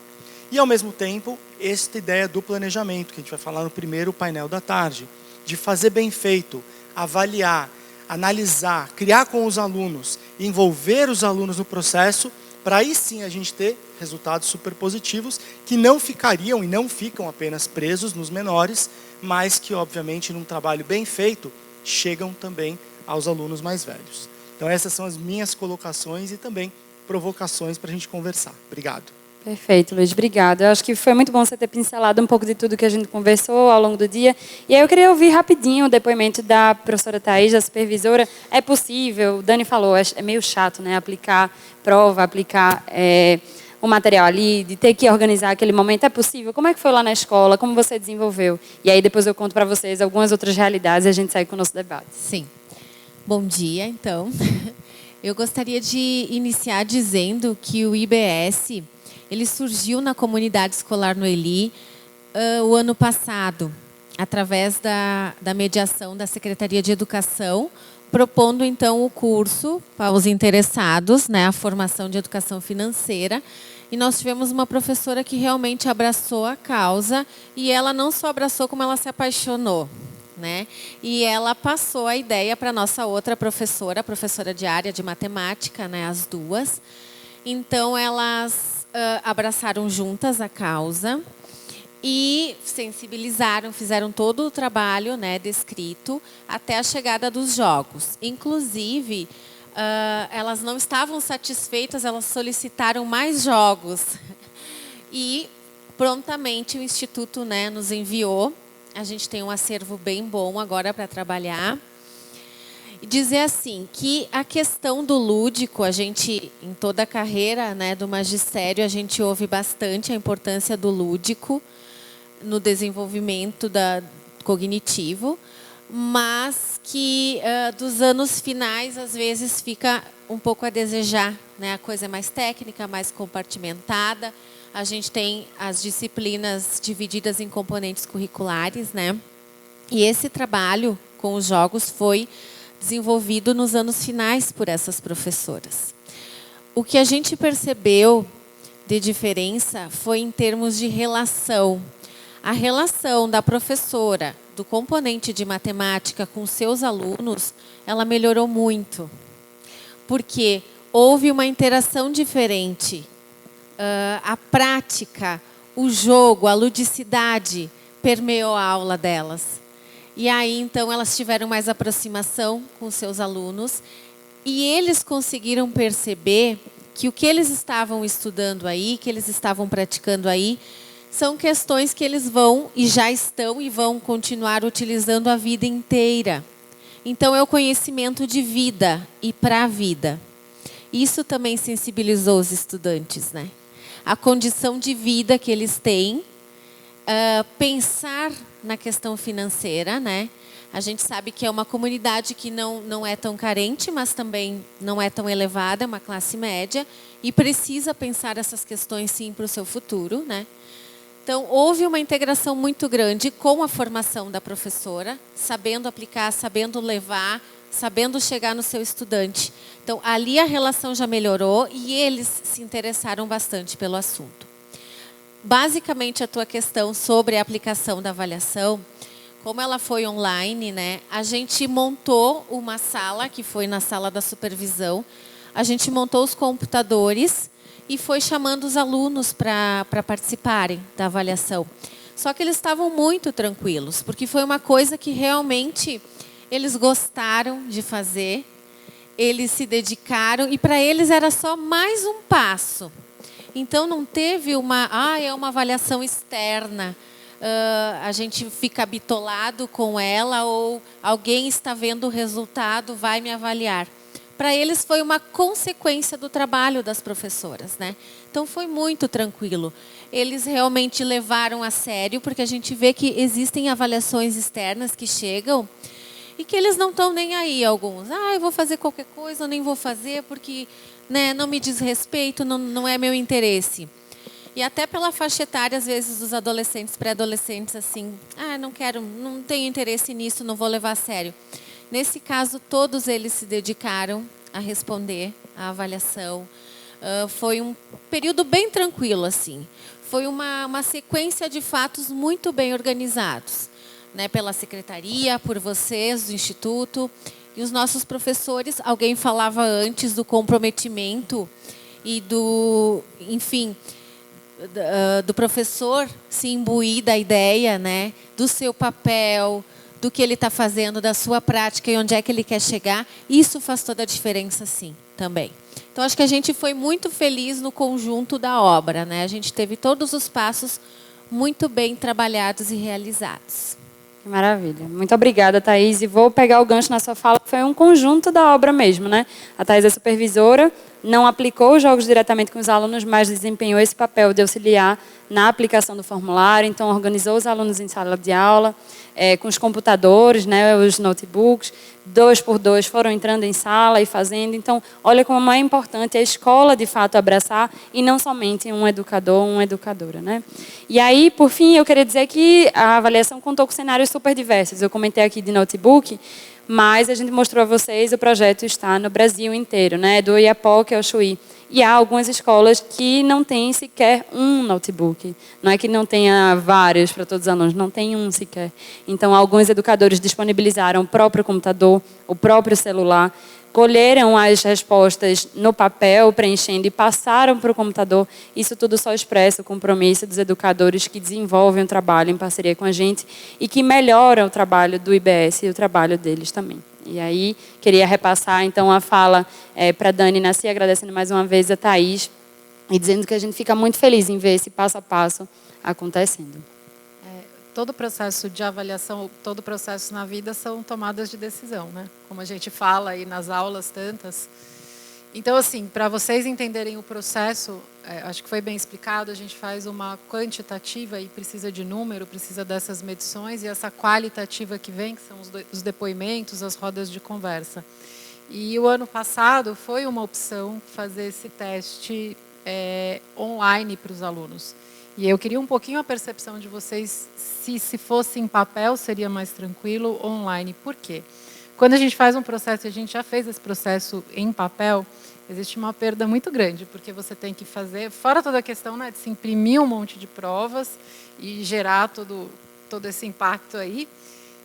E, ao mesmo tempo, esta ideia do planejamento, que a gente vai falar no primeiro painel da tarde, de fazer bem feito, avaliar, analisar, criar com os alunos, envolver os alunos no processo, para aí sim a gente ter resultados super positivos que não ficariam e não ficam apenas presos nos menores, mas que, obviamente, num trabalho bem feito, chegam também aos alunos mais velhos. Então essas são as minhas colocações e também provocações para a gente conversar. Obrigado. Perfeito, Luiz, obrigada. Eu acho que foi muito bom você ter pincelado um pouco de tudo que a gente conversou ao longo do dia. E aí eu queria ouvir rapidinho o depoimento da professora Thaís, da supervisora. É possível, o Dani falou, é meio chato, né? Aplicar prova, aplicar o material ali, de ter que organizar aquele momento. É possível? Como é que foi lá na escola? Como você desenvolveu? E aí depois eu conto para vocês algumas outras realidades e a gente segue com o nosso debate. Sim. Bom dia, então. Eu gostaria de iniciar dizendo que o IBS... ele surgiu na comunidade escolar Noeli o ano passado, através da mediação da Secretaria de Educação, propondo, então, o curso para os interessados, né, a formação de educação financeira. E nós tivemos uma professora que realmente abraçou a causa, e ela não só abraçou, como ela se apaixonou, né? E ela passou a ideia para a nossa outra professora, a professora de área de matemática, né, as duas. Então, elas abraçaram juntas a causa e sensibilizaram, fizeram todo o trabalho, né, descrito até a chegada dos jogos. Inclusive, elas não estavam satisfeitas, elas solicitaram mais jogos. E prontamente o Instituto, né, nos enviou. A gente tem um acervo bem bom agora para trabalhar. E dizer assim, que a questão do lúdico, a gente, em toda a carreira, né, do magistério, a gente ouve bastante a importância do lúdico no desenvolvimento cognitivo, mas que dos anos finais, às vezes, fica um pouco a desejar, né? A coisa é mais técnica, mais compartimentada. A gente tem as disciplinas divididas em componentes curriculares, né? E esse trabalho com os jogos foi desenvolvido nos anos finais por essas professoras. O que a gente percebeu de diferença foi em termos de relação. A relação da professora, do componente de matemática com seus alunos, ela melhorou muito. Porque houve uma interação diferente. A prática, o jogo, a ludicidade permeou a aula delas. E aí, então, elas tiveram mais aproximação com seus alunos e eles conseguiram perceber que o que eles estavam estudando aí, que eles estavam praticando aí, são questões que eles vão e já estão e vão continuar utilizando a vida inteira. Então, é o conhecimento de vida e para a vida. Isso também sensibilizou os estudantes, né? A condição de vida que eles têm, pensar na questão financeira, né? A gente sabe que é uma comunidade que não é tão carente, mas também não é tão elevada, é uma classe média, e precisa pensar essas questões sim para o seu futuro, né? Então, houve uma integração muito grande com a formação da professora, sabendo aplicar, sabendo levar, sabendo chegar no seu estudante. Então, ali a relação já melhorou e eles se interessaram bastante pelo assunto. Basicamente, a tua questão sobre a aplicação da avaliação, como ela foi online, né, a gente montou uma sala, que foi na sala da supervisão, a gente montou os computadores e foi chamando os alunos para participarem da avaliação. Só que eles estavam muito tranquilos, porque foi uma coisa que realmente eles gostaram de fazer, eles se dedicaram e para eles era só mais um passo. Então, não teve uma avaliação externa, a gente fica bitolado com ela ou alguém está vendo o resultado, vai me avaliar. Para eles foi uma consequência do trabalho das professoras, né? Então, foi muito tranquilo. Eles realmente levaram a sério, porque a gente vê que existem avaliações externas que chegam e que eles não estão nem aí, alguns. Eu vou fazer qualquer coisa, eu nem vou fazer porque, né, não me diz respeito, não é meu interesse. E até pela faixa etária, às vezes, dos adolescentes, pré-adolescentes, assim, não quero, não tenho interesse nisso, não vou levar a sério. Nesse caso, todos eles se dedicaram a responder à avaliação. Foi um período bem tranquilo, assim. Foi uma sequência de fatos muito bem organizados, né, pela secretaria, por vocês, do Instituto. E os nossos professores, alguém falava antes do comprometimento e do professor se imbuir da ideia, né, do seu papel, do que ele está fazendo, da sua prática e onde é que ele quer chegar. Isso faz toda a diferença, sim, também. Então, acho que a gente foi muito feliz no conjunto da obra, né? A gente teve todos os passos muito bem trabalhados e realizados. Que maravilha. Muito obrigada, Thaís. E vou pegar o gancho na sua fala, foi um conjunto da obra mesmo, né? A Thaís é supervisora, não aplicou os jogos diretamente com os alunos, mas desempenhou esse papel de auxiliar na aplicação do formulário, então organizou os alunos em sala de aula, com os computadores, né, os notebooks, 2 por 2 foram entrando em sala e fazendo. Então, olha como é importante a escola, de fato, abraçar, e não somente um educador, uma educadora, né? E aí, por fim, eu queria dizer que a avaliação contou com cenários super diversos. Eu comentei aqui de notebook, mas a gente mostrou a vocês, o projeto está no Brasil inteiro, né? Do Iapoque ao Chuí. E há algumas escolas que não têm sequer um notebook. Não é que não tenha vários para todos os alunos, não tem um sequer. Então, alguns educadores disponibilizaram o próprio computador, o próprio celular, colheram as respostas no papel, preenchendo, e passaram para o computador. Isso tudo só expressa o compromisso dos educadores que desenvolvem o trabalho em parceria com a gente e que melhoram o trabalho do IBS e o trabalho deles também. E aí, queria repassar, então, a fala para a Dani Nasci, agradecendo mais uma vez a Thaís e dizendo que a gente fica muito feliz em ver esse passo a passo acontecendo. Todo processo de avaliação, todo processo na vida são tomadas de decisão, né? Como a gente fala aí nas aulas tantas. Então, assim, para vocês entenderem o processo, acho que foi bem explicado, a gente faz uma quantitativa e precisa de número, precisa dessas medições, e essa qualitativa que vem, que são os depoimentos, as rodas de conversa. E o ano passado foi uma opção fazer esse teste online para os alunos. E eu queria um pouquinho a percepção de vocês, se fosse em papel, seria mais tranquilo, online. Por quê? Quando a gente faz um processo, e a gente já fez esse processo em papel, existe uma perda muito grande, porque você tem que fazer, fora toda a questão, né, de se imprimir um monte de provas e gerar todo esse impacto aí,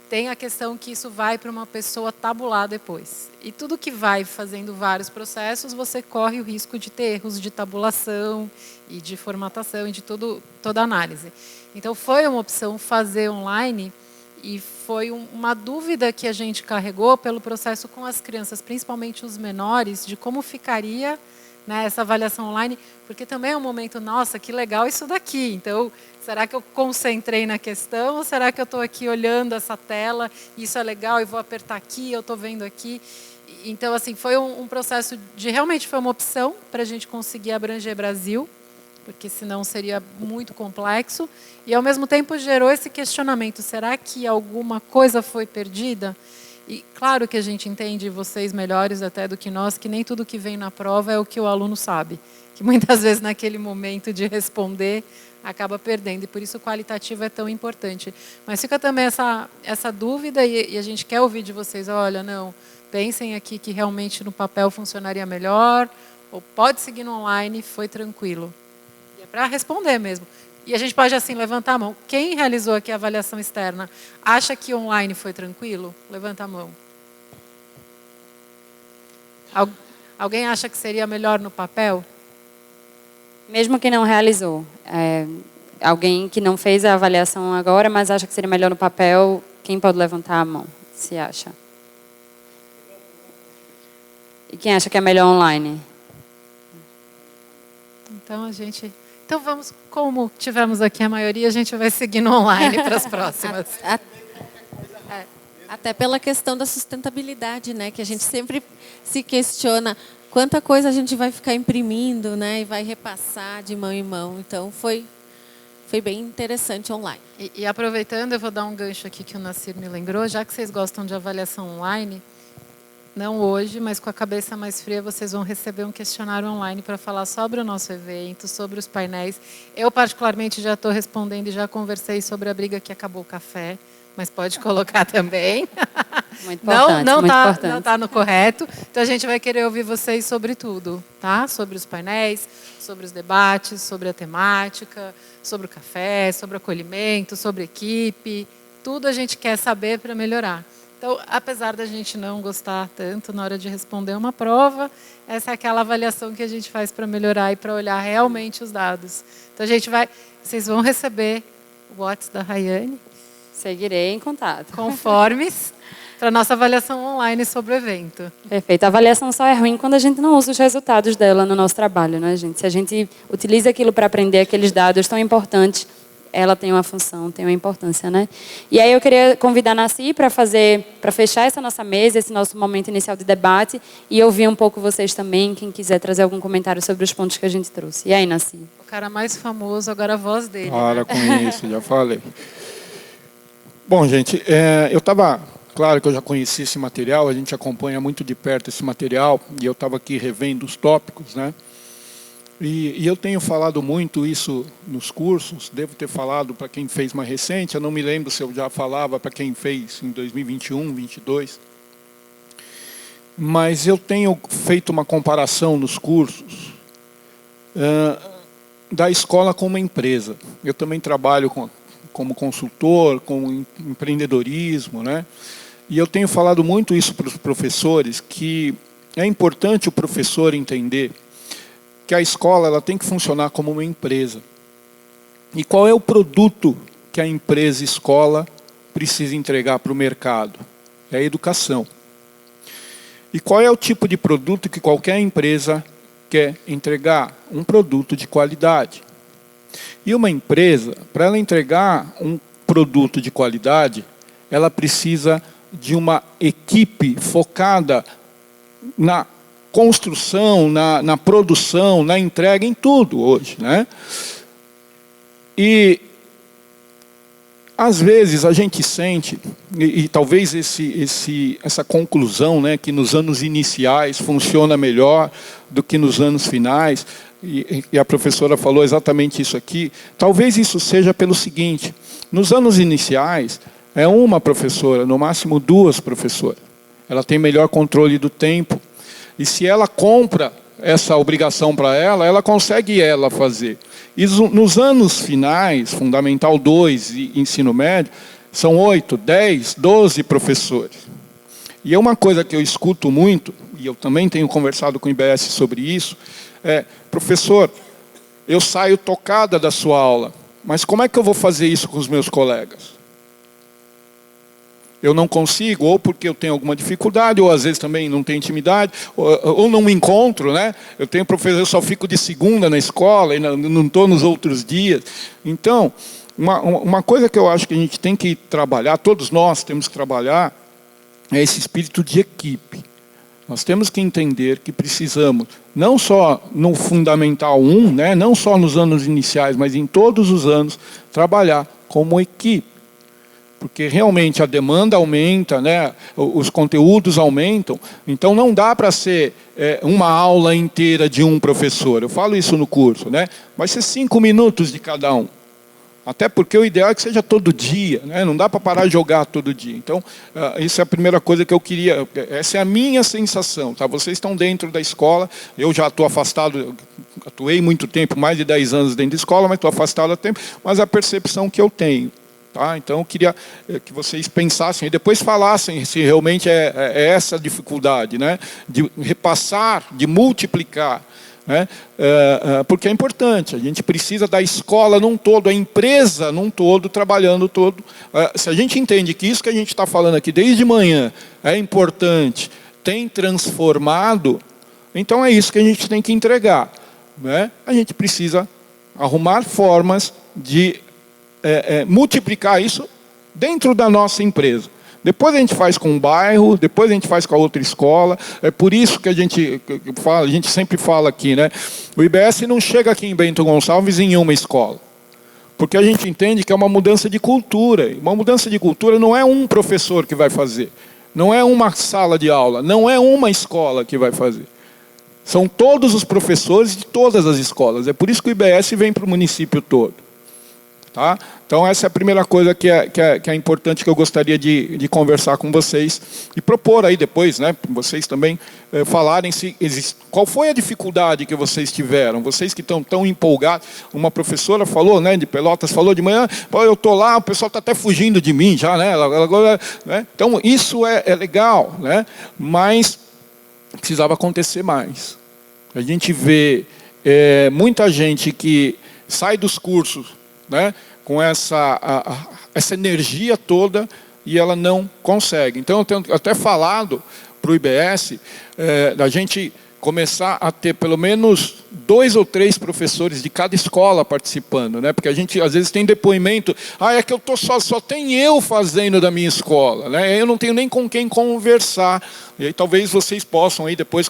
tem a questão que isso vai para uma pessoa tabular depois. E tudo que vai fazendo vários processos, você corre o risco de ter erros de tabulação e de formatação e de toda a análise. Então, foi uma opção fazer online e foi uma dúvida que a gente carregou pelo processo com as crianças, principalmente os menores, de como ficaria, né, essa avaliação online, porque também é um momento, nossa, que legal isso daqui. Então, será que eu concentrei na questão ou será que eu estou aqui olhando essa tela, isso é legal e vou apertar aqui, eu estou vendo aqui. Então, assim, foi um processo de, realmente foi uma opção para a gente conseguir abranger Brasil, porque senão seria muito complexo, e ao mesmo tempo gerou esse questionamento, será que alguma coisa foi perdida? E claro que a gente entende, vocês melhores até do que nós, que nem tudo que vem na prova é o que o aluno sabe, que muitas vezes naquele momento de responder acaba perdendo, e por isso o qualitativo é tão importante. Mas fica também essa dúvida, e a gente quer ouvir de vocês, olha, não, pensem aqui que realmente no papel funcionaria melhor, ou pode seguir no online, foi tranquilo. E é para responder mesmo. E a gente pode, assim, levantar a mão. Quem realizou aqui a avaliação externa acha que online foi tranquilo? Levanta a mão. Alguém acha que seria melhor no papel? Mesmo que não realizou. Alguém que não fez a avaliação agora, mas acha que seria melhor no papel, quem pode levantar a mão, se acha? E quem acha que é melhor online? Então vamos, como tivemos aqui a maioria, a gente vai seguir no online para as próximas. Até pela questão da sustentabilidade, né? Que a gente sempre se questiona quanta coisa a gente vai ficar imprimindo, né? E vai repassar de mão em mão. Então foi bem interessante online. E aproveitando, eu vou dar um gancho aqui que o Nassir me lembrou, já que vocês gostam de avaliação online, não hoje, mas com a cabeça mais fria, vocês vão receber um questionário online para falar sobre o nosso evento, sobre os painéis. Eu, particularmente, já estou respondendo e já conversei sobre a briga que acabou o café, mas pode colocar também. Muito importante, não está no correto. Então, a gente vai querer ouvir vocês sobre tudo, tá? Sobre os painéis, sobre os debates, sobre a temática, sobre o café, sobre o acolhimento, sobre a equipe. Tudo a gente quer saber para melhorar. Então, apesar da gente não gostar tanto na hora de responder uma prova, essa é aquela avaliação que a gente faz para melhorar e para olhar realmente os dados. Então, vocês vão receber o WhatsApp da Rayane. Seguirei em contato. Conformes. para a nossa avaliação online sobre o evento. Perfeito. A avaliação só é ruim quando a gente não usa os resultados dela no nosso trabalho, né, gente? Se a gente utiliza aquilo para aprender aqueles dados tão importantes, ela tem uma função, tem uma importância, né? E aí eu queria convidar a Naci para fechar essa nossa mesa, esse nosso momento inicial de debate, e ouvir um pouco vocês também, quem quiser trazer algum comentário sobre os pontos que a gente trouxe. E aí, Naci? O cara mais famoso, agora a voz dele. Para com isso, já falei. Bom, gente, claro que eu já conheci esse material, a gente acompanha muito de perto esse material, e eu estava aqui revendo os tópicos, né? E eu tenho falado muito isso nos cursos, devo ter falado para quem fez mais recente, eu não me lembro se eu já falava para quem fez em 2021, 2022. Mas eu tenho feito uma comparação nos cursos da escola com uma empresa. Eu também trabalho como consultor, com empreendedorismo, né? E eu tenho falado muito isso para os professores, que é importante o professor entender que a escola ela tem que funcionar como uma empresa. E qual é o produto que a empresa escola precisa entregar para o mercado? É a educação. E qual é o tipo de produto que qualquer empresa quer entregar? Um produto de qualidade. E uma empresa, para ela entregar um produto de qualidade, ela precisa de uma equipe focada na construção, na produção, na entrega, em tudo hoje, né? E às vezes a gente sente, e talvez essa conclusão, né, que nos anos iniciais funciona melhor do que nos anos finais, e a professora falou exatamente isso aqui, talvez isso seja pelo seguinte: nos anos iniciais é uma professora, no máximo duas professoras, ela tem melhor controle do tempo. E se ela compra essa obrigação para ela, ela consegue fazer. E nos anos finais, Fundamental 2 e Ensino Médio, são 8, 10, 12 professores. E é uma coisa que eu escuto muito, e eu também tenho conversado com o IBS sobre isso, professor, eu saio tocada da sua aula, mas como é que eu vou fazer isso com os meus colegas? Eu não consigo, ou porque eu tenho alguma dificuldade, ou às vezes também não tenho intimidade, ou não me encontro, né? Eu tenho professor, eu só fico de segunda na escola, e não estou nos outros dias. Então, uma coisa que eu acho que a gente tem que trabalhar, todos nós temos que trabalhar, é esse espírito de equipe. Nós temos que entender que precisamos, não só no Fundamental 1, né? Não só nos anos iniciais, mas em todos os anos, trabalhar como equipe. Porque realmente a demanda aumenta, né? Os conteúdos aumentam, então não dá para ser uma aula inteira de um professor. Eu falo isso no curso, né? Vai ser 5 minutos de cada um. Até porque o ideal é que seja todo dia, né? Não dá para parar de jogar todo dia. Então, isso é a primeira coisa que eu queria, essa é a minha sensação. Tá? Vocês estão dentro da escola, eu já estou afastado, atuei muito tempo, mais de 10 anos dentro da escola, mas estou afastado há tempo, mas a percepção que eu tenho. Tá? Então, eu queria que vocês pensassem e depois falassem se realmente é essa a dificuldade, né? De repassar, de multiplicar. Né? Porque é importante, a gente precisa da escola num todo, a empresa num todo, trabalhando todo. Se a gente entende que isso que a gente está falando aqui desde manhã é importante, tem transformado, então é isso que a gente tem que entregar. Né? A gente precisa arrumar formas de multiplicar isso dentro da nossa empresa. Depois a gente faz com um bairro, depois a gente faz com a outra escola. É por isso que a gente sempre fala aqui, né? O IBS não chega aqui em Bento Gonçalves em uma escola. Porque a gente entende que é uma mudança de cultura. Uma mudança de cultura não é um professor que vai fazer. Não é uma sala de aula. Não é uma escola que vai fazer. São todos os professores de todas as escolas. É por isso que o IBS vem para o município todo. Tá? Então essa é a primeira coisa que é importante, que eu gostaria de conversar com vocês e propor aí depois, né, vocês também falarem qual foi a dificuldade que vocês tiveram, vocês que estão tão empolgados. Uma professora falou, né, de Pelotas, falou de manhã, eu estou lá, o pessoal está até fugindo de mim já, né? Né? Então isso é legal, né? Mas precisava acontecer mais. A gente vê muita gente que sai dos cursos, né, com essa energia toda, e ela não consegue. Então, eu tenho até falado para o IBS da gente começar a ter pelo menos 2 ou 3 professores de cada escola participando, né? Porque a gente às vezes tem depoimento, é que eu tô só tem eu fazendo da minha escola, né? Eu não tenho nem com quem conversar. E aí talvez vocês possam aí depois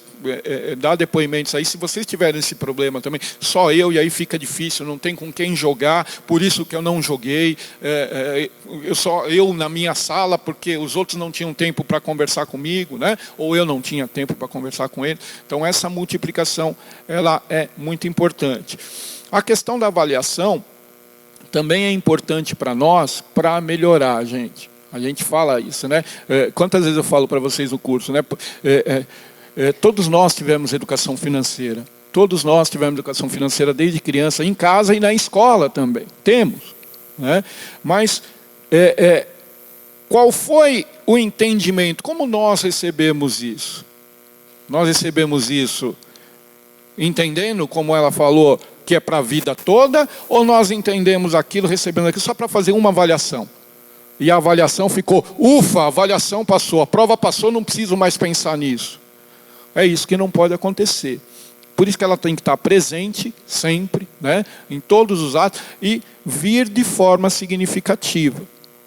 dar depoimentos aí, se vocês tiverem esse problema também, só eu, e aí fica difícil, não tem com quem jogar, por isso que eu não joguei, eu na minha sala, porque os outros não tinham tempo para conversar comigo, né? Ou eu não tinha tempo para conversar com eles. Então essa multiplicação, ela é muito importante. A questão da avaliação também é importante para nós, para melhorar, gente. A gente fala isso, né? Quantas vezes eu falo para vocês no curso, né? Todos nós tivemos educação financeira. Todos nós tivemos educação financeira desde criança, em casa e na escola também. Temos, né? Mas qual foi o entendimento? Como nós recebemos isso? Nós recebemos isso entendendo, como ela falou, que é para a vida toda, ou nós entendemos aquilo, recebendo aquilo só para fazer uma avaliação? E a avaliação ficou, ufa, a avaliação passou, a prova passou, não preciso mais pensar nisso. É isso que não pode acontecer. Por isso que ela tem que estar presente sempre, né, em todos os atos, e vir de forma significativa.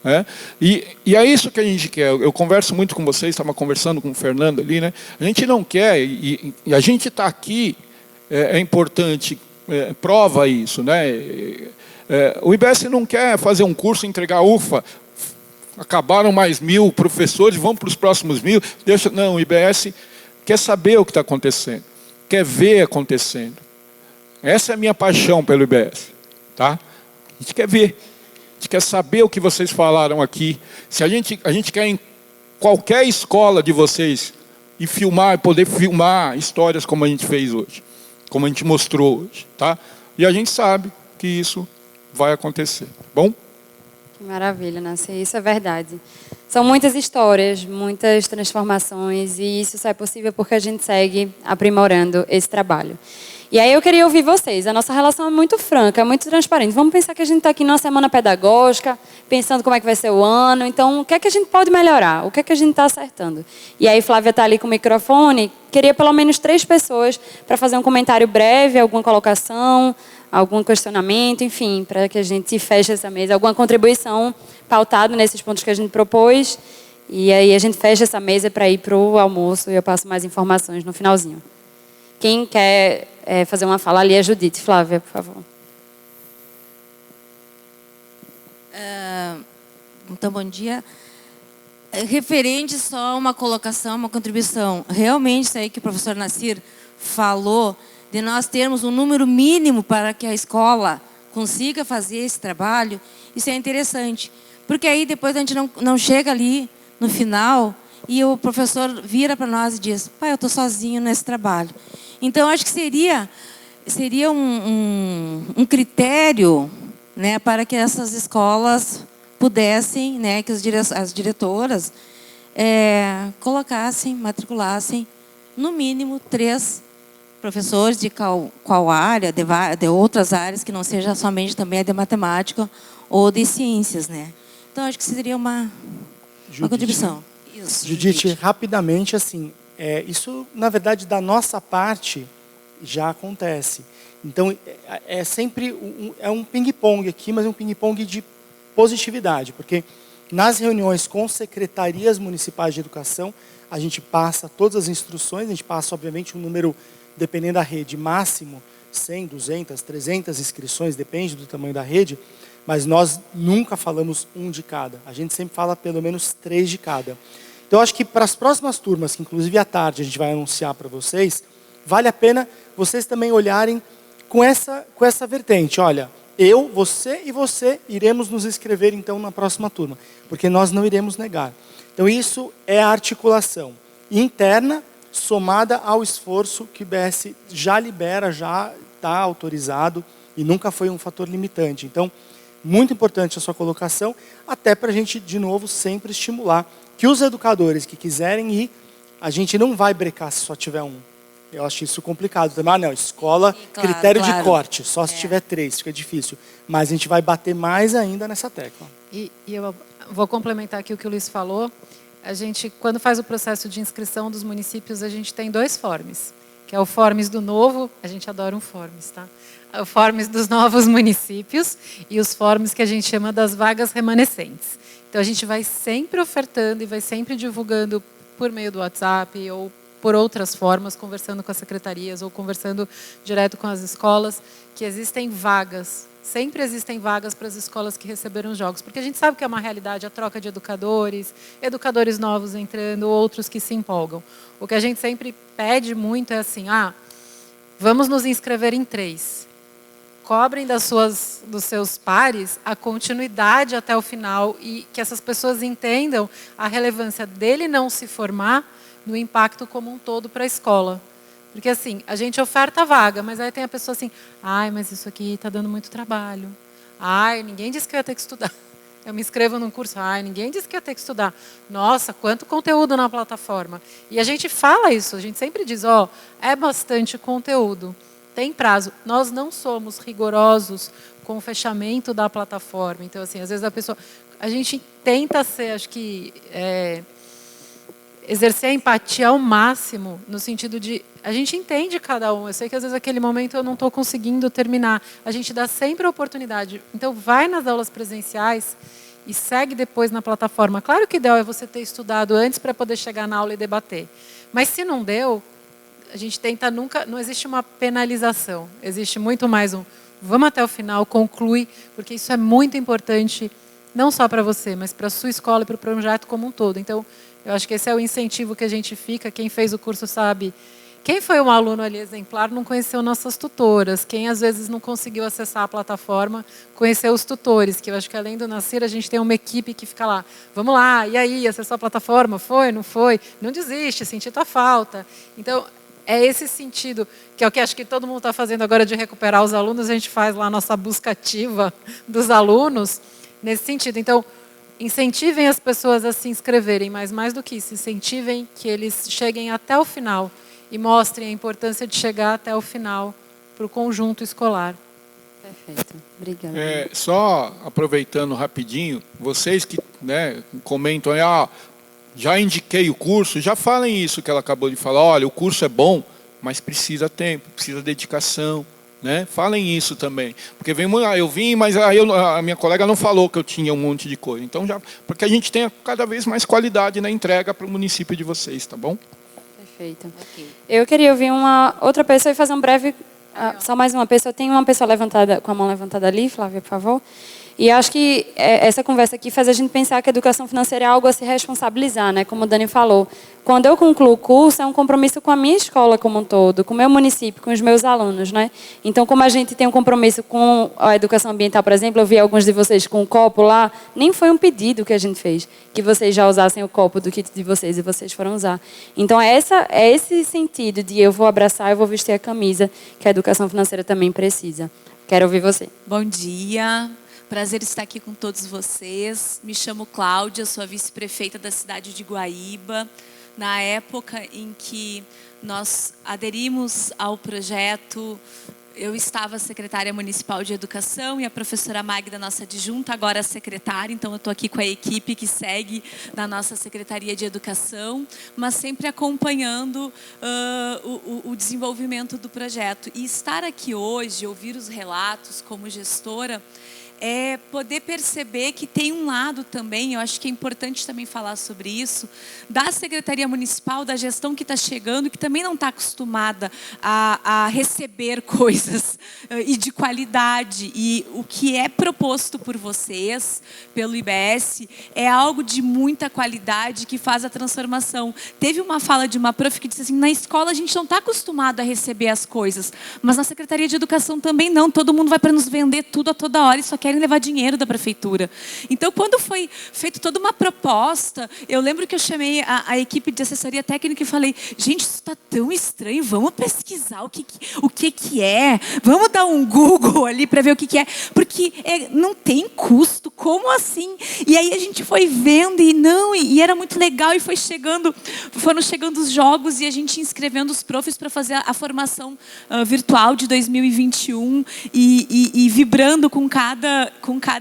Né? E é isso que a gente quer. Eu converso muito com vocês, estava conversando com o Fernando ali, né? A gente não quer, e a gente está aqui, é importante, prova isso, né? O IBS não quer fazer um curso e entregar, ufa, acabaram mais 1000 professores, vão para os próximos 1000. Não, o IBS quer saber o que está acontecendo, quer ver acontecendo. Essa é a minha paixão pelo IBS. Tá? A gente quer ver, a gente quer saber o que vocês falaram aqui. Se a gente quer em qualquer escola de vocês e filmar, poder filmar histórias como a gente fez hoje, como a gente mostrou hoje. Tá? E a gente sabe que isso vai acontecer. Bom? Que maravilha, Nasci. Isso é verdade. São muitas histórias, muitas transformações, e isso só é possível porque a gente segue aprimorando esse trabalho. E aí eu queria ouvir vocês. A nossa relação é muito franca, é muito transparente. Vamos pensar que a gente está aqui numa semana pedagógica, pensando como é que vai ser o ano. Então, o que é que a gente pode melhorar? O que é que a gente está acertando? E aí Flávia está ali com o microfone. Queria pelo menos 3 pessoas para fazer um comentário breve, alguma colocação, algum questionamento, enfim, para que a gente feche essa mesa. Alguma contribuição pautada nesses pontos que a gente propôs. E aí a gente fecha essa mesa para ir para o almoço e eu passo mais informações no finalzinho. Quem quer fazer uma fala ali é Judite. Flávia, por favor. Então, bom dia. Referente só a uma colocação, uma contribuição. Realmente, isso aí que o professor Nassir falou, de nós termos um número mínimo para que a escola consiga fazer esse trabalho, isso é interessante. Porque aí depois a gente não chega ali no final e o professor vira para nós e diz, pai, eu estou sozinho nesse trabalho. Então, acho que seria um critério, né, para que essas escolas pudessem, né, que as diretoras colocassem, matriculassem, no mínimo 3 professores de qual área, de outras áreas, que não seja somente também a de matemática ou de ciências. Né? Então, acho que seria uma contribuição. Isso, Judite, rapidamente, assim, isso, na verdade, da nossa parte, já acontece. Então, é sempre um ping-pong aqui, mas é um ping-pong de positividade, porque nas reuniões com secretarias municipais de educação, a gente passa todas as instruções, a gente passa, obviamente, um número, dependendo da rede, máximo, 100, 200, 300 inscrições, depende do tamanho da rede, mas nós nunca falamos um de cada. A gente sempre fala pelo menos 3 de cada. Então, acho que para as próximas turmas, que inclusive à tarde a gente vai anunciar para vocês, vale a pena vocês também olharem com essa vertente. Olha, eu, você e você iremos nos inscrever, então, na próxima turma, porque nós não iremos negar. Então, isso é a articulação interna, somada ao esforço que o IBS já libera, já está autorizado, e nunca foi um fator limitante. Então, muito importante a sua colocação, até para a gente, de novo, sempre estimular que os educadores que quiserem ir, a gente não vai brecar se só tiver um. Eu acho isso complicado também. Não, escola, critério de corte, só se tiver 3, fica difícil. Mas a gente vai bater mais ainda nessa tecla. E eu vou complementar aqui o que o Luiz falou. A gente, quando faz o processo de inscrição dos municípios, a gente tem 2 forms, que é o forms do novo, a gente adora um forms, tá? O forms dos novos municípios e os forms que a gente chama das vagas remanescentes. Então, a gente vai sempre ofertando e vai sempre divulgando por meio do WhatsApp ou por outras formas, conversando com as secretarias ou conversando direto com as escolas, que existem vagas, sempre existem vagas para as escolas que receberam jogos, porque a gente sabe que é uma realidade a troca de educadores novos entrando, outros que se empolgam. O que a gente sempre pede muito é assim, vamos nos inscrever em 3. Cobrem dos seus pares a continuidade até o final e que essas pessoas entendam a relevância dele não se formar no impacto como um todo para a escola. Porque assim, a gente oferta a vaga, mas aí tem a pessoa assim, mas isso aqui está dando muito trabalho. Ninguém disse que eu ia ter que estudar. Eu me inscrevo num curso, ninguém disse que eu ia ter que estudar. Nossa, quanto conteúdo na plataforma. E a gente fala isso, a gente sempre diz, é bastante conteúdo. Tem prazo. Nós não somos rigorosos com o fechamento da plataforma. Então, assim, às vezes a gente tenta ser, acho que, exercer a empatia ao máximo, no sentido de, a gente entende cada um. Eu sei que às vezes naquele momento eu não estou conseguindo terminar. A gente dá sempre a oportunidade. Então, vai nas aulas presenciais e segue depois na plataforma. Claro que o ideal é você ter estudado antes para poder chegar na aula e debater. Mas se não deu, a gente tenta nunca... Não existe uma penalização. Existe muito mais vamos até o final, conclui, porque isso é muito importante, não só para você, mas para a sua escola e para o projeto como um todo. Então, eu acho que esse é o incentivo que a gente fica. Quem fez o curso sabe. Quem foi um aluno ali exemplar não conheceu nossas tutoras. Quem, às vezes, não conseguiu acessar a plataforma, conheceu os tutores, que eu acho que, além do Nascer, a gente tem uma equipe que fica lá. Vamos lá, e aí, acessou a plataforma? Foi, não foi? Não desiste, senti tua falta. Então, é esse sentido, que é o que acho que todo mundo está fazendo agora de recuperar os alunos. A gente faz lá a nossa busca ativa dos alunos, nesse sentido. Então, incentivem as pessoas a se inscreverem, mas mais do que isso, incentivem que eles cheguem até o final e mostrem a importância de chegar até o final para o conjunto escolar. Perfeito, obrigada. Só aproveitando rapidinho, vocês que comentam, já indiquei o curso, já falem isso que ela acabou de falar, olha, o curso é bom, mas precisa tempo, precisa dedicação. Falem isso também, porque eu vim, mas a minha colega não falou que eu tinha um monte de coisa. Então, porque a gente tenha cada vez mais qualidade na entrega para o município de vocês, tá bom? Perfeito. Okay. Eu queria ouvir uma outra pessoa e fazer um breve... só mais uma pessoa. Tem uma pessoa levantada, com a mão levantada ali, Flávia, por favor. E acho que essa conversa aqui faz a gente pensar que a educação financeira é algo a se responsabilizar, né? Como o Dani falou. Quando eu concluo o curso, é um compromisso com a minha escola como um todo, com o meu município, com os meus alunos, né? Então, como a gente tem um compromisso com a educação ambiental, por exemplo, eu vi alguns de vocês com o copo lá, nem foi um pedido que a gente fez, que vocês já usassem o copo do kit de vocês e vocês foram usar. Então, é esse sentido de eu vou abraçar, eu vou vestir a camisa, que a educação financeira também precisa. Quero ouvir você. Bom dia. Prazer estar aqui com todos vocês. Me chamo Cláudia, sou a vice-prefeita da cidade de Guaíba. Na época em que nós aderimos ao projeto, eu estava secretária municipal de educação e a professora Magda, nossa adjunta, agora secretária. Então, eu estou aqui com a equipe que segue na nossa secretaria de educação, mas sempre acompanhando o desenvolvimento do projeto. E estar aqui hoje, ouvir os relatos como gestora, é poder perceber que tem um lado também, eu acho que é importante também falar sobre isso, da Secretaria Municipal, da gestão que está chegando, que também não está acostumada a receber coisas e de qualidade. E o que é proposto por vocês, pelo IBS, é algo de muita qualidade que faz a transformação. Teve uma fala de uma prof que disse assim, na escola a gente não está acostumado a receber as coisas, mas na Secretaria de Educação também não, todo mundo vai para nos vender tudo a toda hora e só quer querem levar dinheiro da prefeitura. Então, quando foi feita toda uma proposta, eu lembro que eu chamei a equipe de assessoria técnica e falei, gente, isso está tão estranho, vamos pesquisar o que é, vamos dar um Google ali para ver o que é, porque não tem custo, como assim? E aí a gente foi vendo e era muito legal, e foram chegando os jogos e a gente inscrevendo os profs para fazer a formação virtual de 2021 e vibrando com cada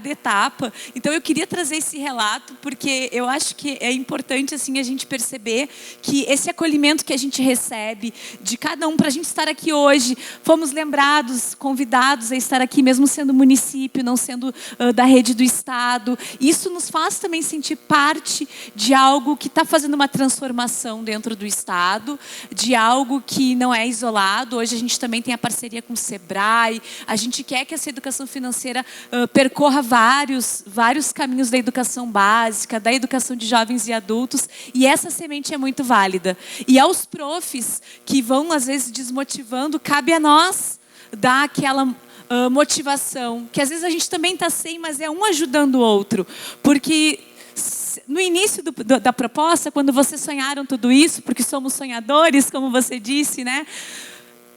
etapa. Então eu queria trazer esse relato porque eu acho que é importante assim a gente perceber que esse acolhimento que a gente recebe de cada um, para a gente estar aqui hoje, fomos lembrados, convidados a estar aqui, mesmo sendo município, não sendo da rede do Estado. Isso nos faz também sentir parte de algo que está fazendo uma transformação dentro do Estado, de algo que não é isolado. Hoje a gente também tem a parceria com o Sebrae, a gente quer que essa educação financeira percorra vários caminhos da educação básica, da educação de jovens e adultos, e essa semente é muito válida. E aos profs que vão, às vezes, desmotivando, cabe a nós dar aquela motivação, que às vezes a gente também está sem, mas é um ajudando o outro. Porque no início da proposta, quando vocês sonharam tudo isso, porque somos sonhadores, como você disse, né?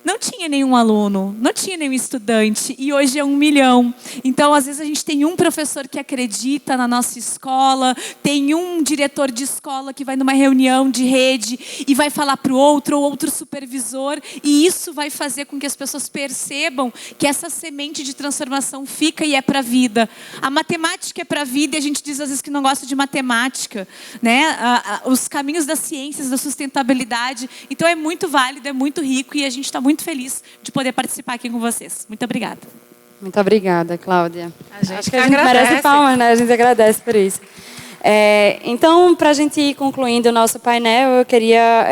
Não tinha nenhum aluno, não tinha nenhum estudante, e hoje é 1 milhão. Então, às vezes, a gente tem um professor que acredita na nossa escola, tem um diretor de escola que vai numa reunião de rede e vai falar para o outro, ou outro supervisor, e isso vai fazer com que as pessoas percebam que essa semente de transformação fica e é para a vida. A matemática é para a vida, e a gente diz às vezes que não gosta de matemática, né? Os caminhos das ciências, da sustentabilidade. Então, é muito válido, é muito rico, e a gente está muito feliz de poder participar aqui com vocês. Muito obrigada. Muito obrigada, Cláudia. Acho que a gente merece palmas, né? A gente agradece por isso. Então, para a gente ir concluindo o nosso painel, eu queria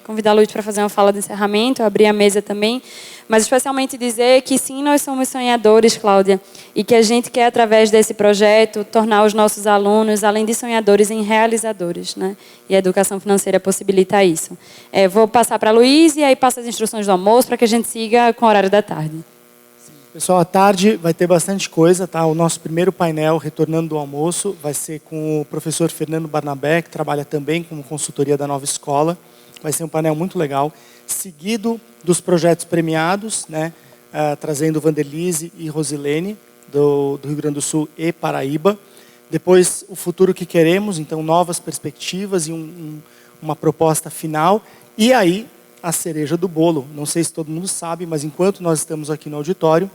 convidar a Luz para fazer uma fala de encerramento, abrir a mesa também, mas especialmente dizer que sim, nós somos sonhadores, Cláudia, e que a gente quer, através desse projeto, tornar os nossos alunos, além de sonhadores, em realizadores, né? E a educação financeira possibilita isso. Vou passar para a Luiz e aí passo as instruções do almoço para que a gente siga com o horário da tarde. Pessoal, à tarde vai ter bastante coisa, tá? O nosso primeiro painel, retornando do almoço, vai ser com o professor Fernando Barnabé, que trabalha também como consultoria da Nova Escola. Vai ser um painel muito legal, seguido dos projetos premiados, né? Trazendo Vanderlise e Rosilene, do Rio Grande do Sul e Paraíba. Depois, o futuro que queremos, então, novas perspectivas e uma proposta final. E aí, a cereja do bolo. Não sei se todo mundo sabe, mas enquanto nós estamos aqui no auditório,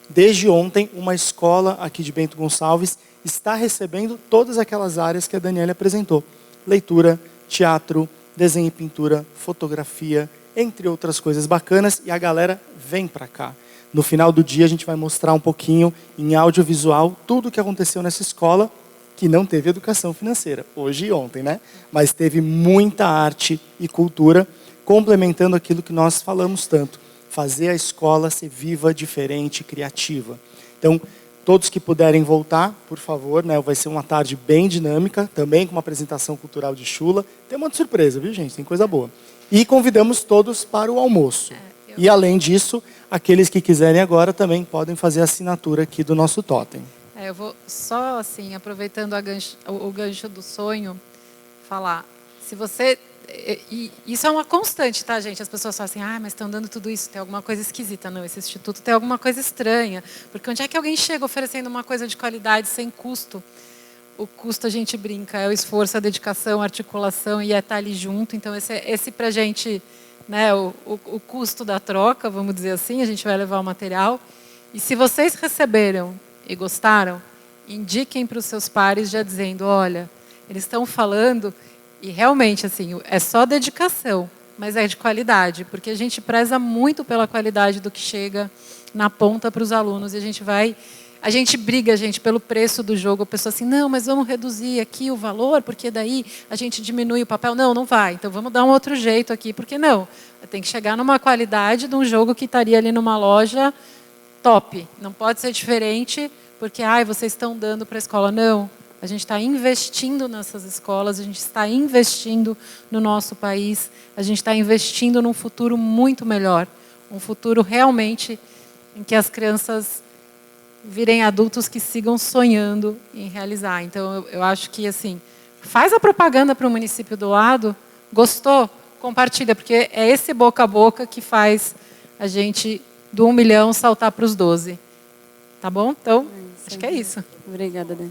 desde ontem, uma escola aqui de Bento Gonçalves está recebendo todas aquelas áreas que a Daniela apresentou. Leitura, teatro, desenho e pintura, fotografia, entre outras coisas bacanas, e a galera vem para cá. No final do dia a gente vai mostrar um pouquinho em audiovisual tudo o que aconteceu nessa escola, que não teve educação financeira, hoje e ontem, né? Mas teve muita arte e cultura, complementando aquilo que nós falamos tanto, fazer a escola ser viva, diferente, criativa. Então, todos que puderem voltar, por favor, né? Vai ser uma tarde bem dinâmica, também com uma apresentação cultural de chula. Tem um monte de surpresa, viu, gente? Tem coisa boa. E convidamos todos para o almoço. E, além disso, aqueles que quiserem agora também podem fazer a assinatura aqui do nosso totem. Eu vou só, assim, aproveitando o gancho do sonho, falar. Se você... E isso é uma constante, tá, gente? As pessoas falam assim, mas estão dando tudo isso, tem alguma coisa esquisita. Não, esse instituto tem alguma coisa estranha. Porque onde é que alguém chega oferecendo uma coisa de qualidade sem custo? O custo, a gente brinca, é o esforço, a dedicação, a articulação e é estar ali junto. Então, esse para a gente, né, o custo da troca, vamos dizer assim, a gente vai levar o material. E se vocês receberam e gostaram, indiquem para os seus pares já dizendo, olha, eles estão falando... E realmente, assim, é só dedicação, mas é de qualidade, porque a gente preza muito pela qualidade do que chega na ponta para os alunos. E a gente briga, gente, pelo preço do jogo. A pessoa assim, não, mas vamos reduzir aqui o valor, porque daí a gente diminui o papel. Não, não vai. Então vamos dar um outro jeito aqui, porque não. Tem que chegar numa qualidade de um jogo que estaria ali numa loja top. Não pode ser diferente, porque vocês estão dando para a escola. Não. A gente está investindo nessas escolas, a gente está investindo no nosso país, a gente está investindo num futuro muito melhor, um futuro realmente em que as crianças virem adultos que sigam sonhando em realizar. Então, eu acho que, assim, faz a propaganda para o município do lado, gostou? Compartilha, porque é esse boca a boca que faz a gente, do 1 milhão, saltar para os 12. Tá bom? Então, acho que é isso. Obrigada, Dani.